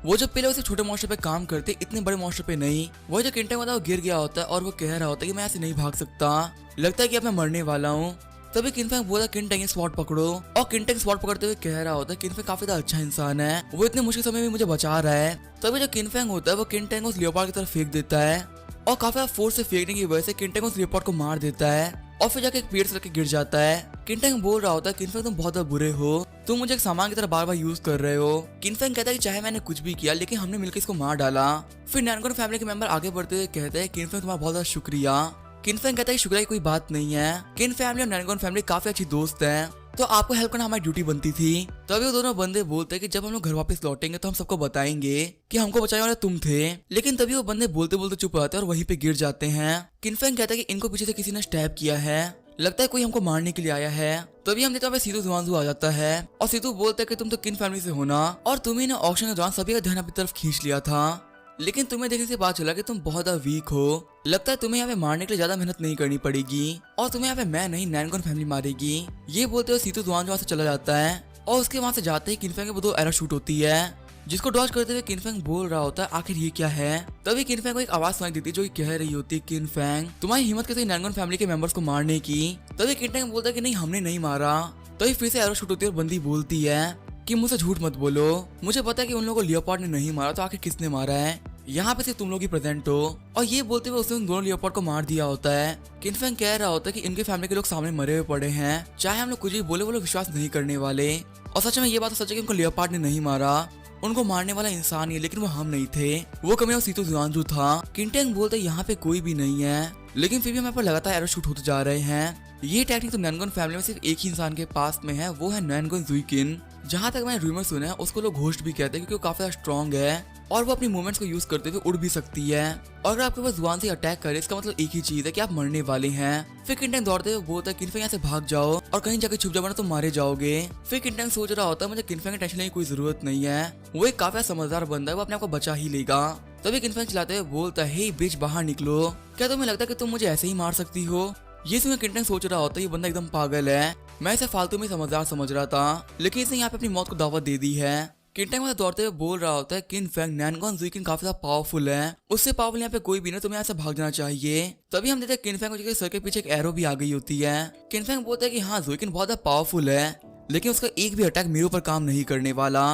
वो जो पहले उसे छोटे मॉन्स्टर पे काम करते इतने बड़े मॉन्स्टर पे नहीं। वो जो किनटेंग होता है वो गिर गया होता है और वो कह रहा होता है कि मैं ऐसे नहीं भाग सकता, लगता है कि अब मैं मरने वाला हूँ। तभी किनफेंग बोला किनटेंग स्पॉट पकड़ो, और किनटेंग स्पॉट पकड़ते हुए कह रहा होता है किनफेंग काफी ज्यादा अच्छा इंसान है, वो इतने मुश्किल समय में मुझे बचा रहा है। तभी जो किनफेंग होता है वो किनटेंग उस लियोपार्ड की तरफ फेंक देता है, और काफी ज्यादा फोर्स से फेंकने की वजह से किनटेंग उस लियोपार्ड को मार देता है और फिर जाके एक पेड़ से लड़के गिर जाता है। किनटेंग बोल रहा होता है किनफेंग तुम बहुत बुरे हो, तुम मुझे एक सामान की तरह बार बार यूज कर रहे हो। किनफेंग कहता है कि चाहे मैंने कुछ भी किया लेकिन हमने मिलकर इसको मार डाला। फिर नैनगोन फैमिली के मेंबर आगे बढ़ते हुए कहते हैं किनफेंग तुम्हारा बहुत ज्यादा शुक्रिया। किनफेंग कहता है कि शुक्रिया की कोई बात नहीं है, किन फैमिली और नैनगोन फैमिली काफी अच्छी दोस्त हैं, तो आपको हेल्प करना हमारी ड्यूटी बनती थी। तभी वो दोनों बंदे बोलते हैं कि जब हम लोग घर वापस लौटेंगे तो हम सबको बताएंगे कि हमको बचाने वाले तुम थे। लेकिन तभी वो बंदे बोलते बोलते चुप रहते हैं और वहीं पे गिर जाते हैं। किनफेंग कहता है कि इनको पीछे से किसी ने स्टैब किया है, लगता है कोई हमको मारने के लिए आया है। तभी हम देखते हैं सीतू जुआनजू आ जाता है और सीतू बोलता है कि तुम तो किन फैमिली से हो ना, और तुम्ही ने ऑक्शन के दौरान सभी का ध्यान अपनी तरफ खींच लिया था, लेकिन तुम्हें देखने से पता चला कि तुम बहुत ज्यादा वीक हो, लगता है तुम्हें यहाँ पे मारने के लिए ज्यादा मेहनत नहीं करनी पड़ेगी और तुम्हें यहाँ पे मैं नहीं नैनगोन फैमिली मारेगी। ये बोलते हुए सीतू जुआनजू वहाँ से चला जाता है और उसके वहाँ से जाते ही किनफेंग के वो 2 एरो शूट होती है, जिसको डॉज करते हुए किनफेंग बोल रहा होता है आखिर ये क्या है। तभी किनफेंग को एक आवाज सुनाई देती है जो कह रही होती है किनफेंग तुम्हारी हिम्मत कैसे नैनगोन फैमिली के मेंबर्स को मारने की। तभी किनफेंग बोलता है कि नहीं हमने नहीं मारा। तभी फिर से एरो शूट होती है और बंदी बोलती है कि मुझसे झूठ मत बोलो, मुझे पता है कि उन लोगों को लियोपार्ड ने नहीं मारा, तो आखिर किसने मारा है, यहाँ पे सिर्फ तुम लोग ही प्रेजेंट हो। और ये बोलते हुए उसने उन दोनों लियोपार्ड को मार दिया होता है। किनफेंग कह रहा होता है कि इनके फैमिली के लोग सामने मरे हुए पड़े हैं, चाहे हम लोग कुछ भी बोले वो लोग विश्वास नहीं करने वाले, और सच में ये बात तो सच है कि उनको लियोपार्ड ने नहीं मारा, उनको मारने वाला इंसान ही है, लेकिन वो हम नहीं थे, वो कमी सीतू जुआनजू था। किनटेंग बोलते यहाँ पे कोई भी नहीं है, लेकिन फिर भी हमारे पर लगातार एरो शूट होते जा रहे हैं। ये टेक्निक तो नैनगोन फैमिली में सिर्फ एक ही इंसान के पास में है, वो है नैनगोन जुइकिन। जहाँ तक मैंने रूमर सुना है उसको लोग घोस्ट भी कहते हैं क्योंकि वो काफी स्ट्रॉन्ग है और वो अपनी मूवमेंट्स को यूज करते हुए उड़ भी सकती है, और अगर आपके पास जुआन से अटैक करे इसका मतलब एक ही चीज है कि आप मरने वाले हैं। फिर किनटेंग दौड़ते हुए बोलता है किनफेंग यहाँ से भाग जाओ और कहीं जाकर छुप जाओ वरना तुम मारे जाओगे। फिर किनटेंग सोच रहा होता है मुझे किनफेंग की टेंशन लेने की कोई जरूरत नहीं है, वो एक काफी समझदार बंदा है, वो अपने आप को बचा ही लेगा। तभी किनफेंग चलाते हुए बोलता है हे बिच बाहर निकलो, क्या तुम्हें लगता है कि तुम मुझे ऐसे ही मार सकती हो। ये सुनकर किनटेंग सोच रहा होता है ये बंदा एकदम पागल है, मैं इसे फालतू में समझदार समझ रहा था, लेकिन इसने यहाँ पे अपनी मौत को दावत दे दी है। किनटेंग वहां दौड़ते हुए बोल रहा होता है किनफेंग नैनगोन जुइकिन काफी ज्यादा पावरफुल है, उससे पावरफुल यहाँ पे कोई भी नहीं, तुम्हें यहाँ से भाग जाना चाहिए। तभी हम देखते हैं किनफेंग के सर के पीछे एक एरो भी आ गई होती है। किनफेंग बोलता है कि हाँ जुइकिन बहुत ज्यादा पावरफुल है, लेकिन उसका एक भी अटैक मेरे ऊपर काम नहीं करने वाला।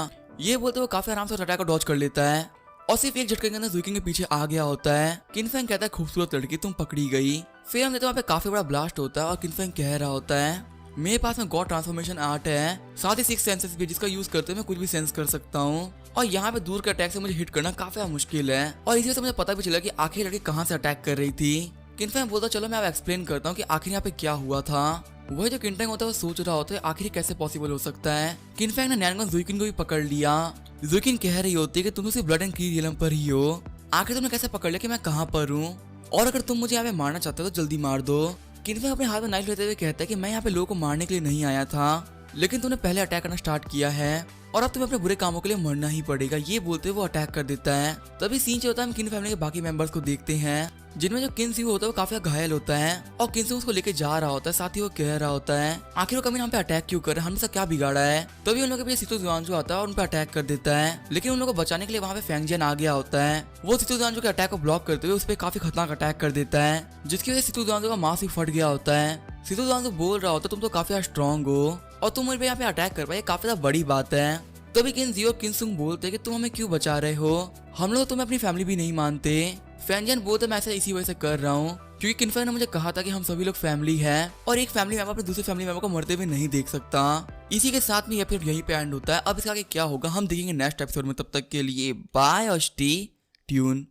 ये बोलते हुए काफी आराम से अटैक को डॉज कर लेता है और सिर्फ एक झटके के अंदर जुइकिन के पीछे आ गया होता है। किनफेंग कहता है खूबसूरत लड़की तुम पकड़ी गई। फिर हम देखते हैं वहाँ पे काफी बड़ा ब्लास्ट होता है और किनफेंग कह रहा होता है मेरे पास में गॉड ट्रांसफॉर्मेशन आर्ट है, साथ ही 6 सेंसेस भी जिसका यूज करते हुए मैं कुछ भी सेंस कर सकता हूँ, और यहाँ पे दूर के अटैक से मुझे हिट करना काफी मुश्किल है, और इसी वजह से मुझे पता भी चला कि आखिर लड़की कहाँ से अटैक कर रही थी। किनफेंग बोलता चलो मैं अब एक्सप्लेन करता हूँ कि आखिर यहाँ पे क्या हुआ था। वही जो किनफेंग होता है वो सोच रहा होता है आखिर कैसे पॉसिबल हो सकता है। किनफेंग ने नैनगोन जुइकिन को भी पकड़ लिया। जुइकिन कह रही होती है कि तुम तो सिर्फ ब्लड एंड क्री रियलम पर ही हो, आखिर तुमने कैसे पकड़ लिया कि मैं कहाँ पर हूँ, और अगर तुम मुझे यहाँ पे मारना चाहते हो तो जल्दी मार दो। किनफेंग अपने हाथ में नाइफ लेते हुए कहता है कि मैं यहाँ पे लोगों को मारने के लिए नहीं आया था, लेकिन तूने पहले अटैक करना स्टार्ट किया है और अब तुम्हें अपने बुरे कामों के लिए मरना ही पड़ेगा। ये बोलते हुए वो अटैक कर देता है। तभी सीन जो होता है हम किन फैमिली के बाकी मेंबर्स को देखते हैं, जिनमें जो किनसियो होता है वो काफी घायल होता है और किनसियो उसको लेके जा रहा होता है, साथ ही वो कह रहा होता है आखिर वो कभी हम पे अटैक क्यों कर रहे हैं, हमने सब क्या बिगाड़ा है। तभी उन लोगों के पीछे सीतू जुआनजू आता है और उन पे अटैक कर देता है, लेकिन उन लोगों को बचाने के लिए वहाँ पे फेंगजियन आ गया होता है। वो सीतू जुआनजू के अटैक को ब्लॉक करते हुए उस पर काफी खतरनाक अटैक कर देता है, जिसकी वजह से सीतू जुआनजू का मांस भी फट गया होता है। सीतू जुआनजू बोल रहा होता है तुम तो काफी स्ट्रॉन्ग हो और तुम मुझे यहाँ पे अटैक कर पाए, काफी ज्यादा बड़ी बात है। तभी किनजियो और किनसुंग बोलते कि तुम हमें क्यों बचा रहे हो, हम लोग तुम्हें अपनी फैमिली भी नहीं मानते। फेंजियन बोलते मैं ऐसा इसी वजह से कर रहा हूँ क्योंकि किनफेंग ने मुझे कहा था कि हम सभी लोग फैमिली हैं और एक फैमिली मेंबर अपने दूसरे फैमिली मेंबर को मरते हुए नहीं देख सकता। इसी के साथ में ये एपिसोड यहीं पे एंड होता है। अब इसका आगे क्या होगा हम देखेंगे नेक्स्ट एपिसोड में। तब तक के लिए बाय और स्टे ट्यून।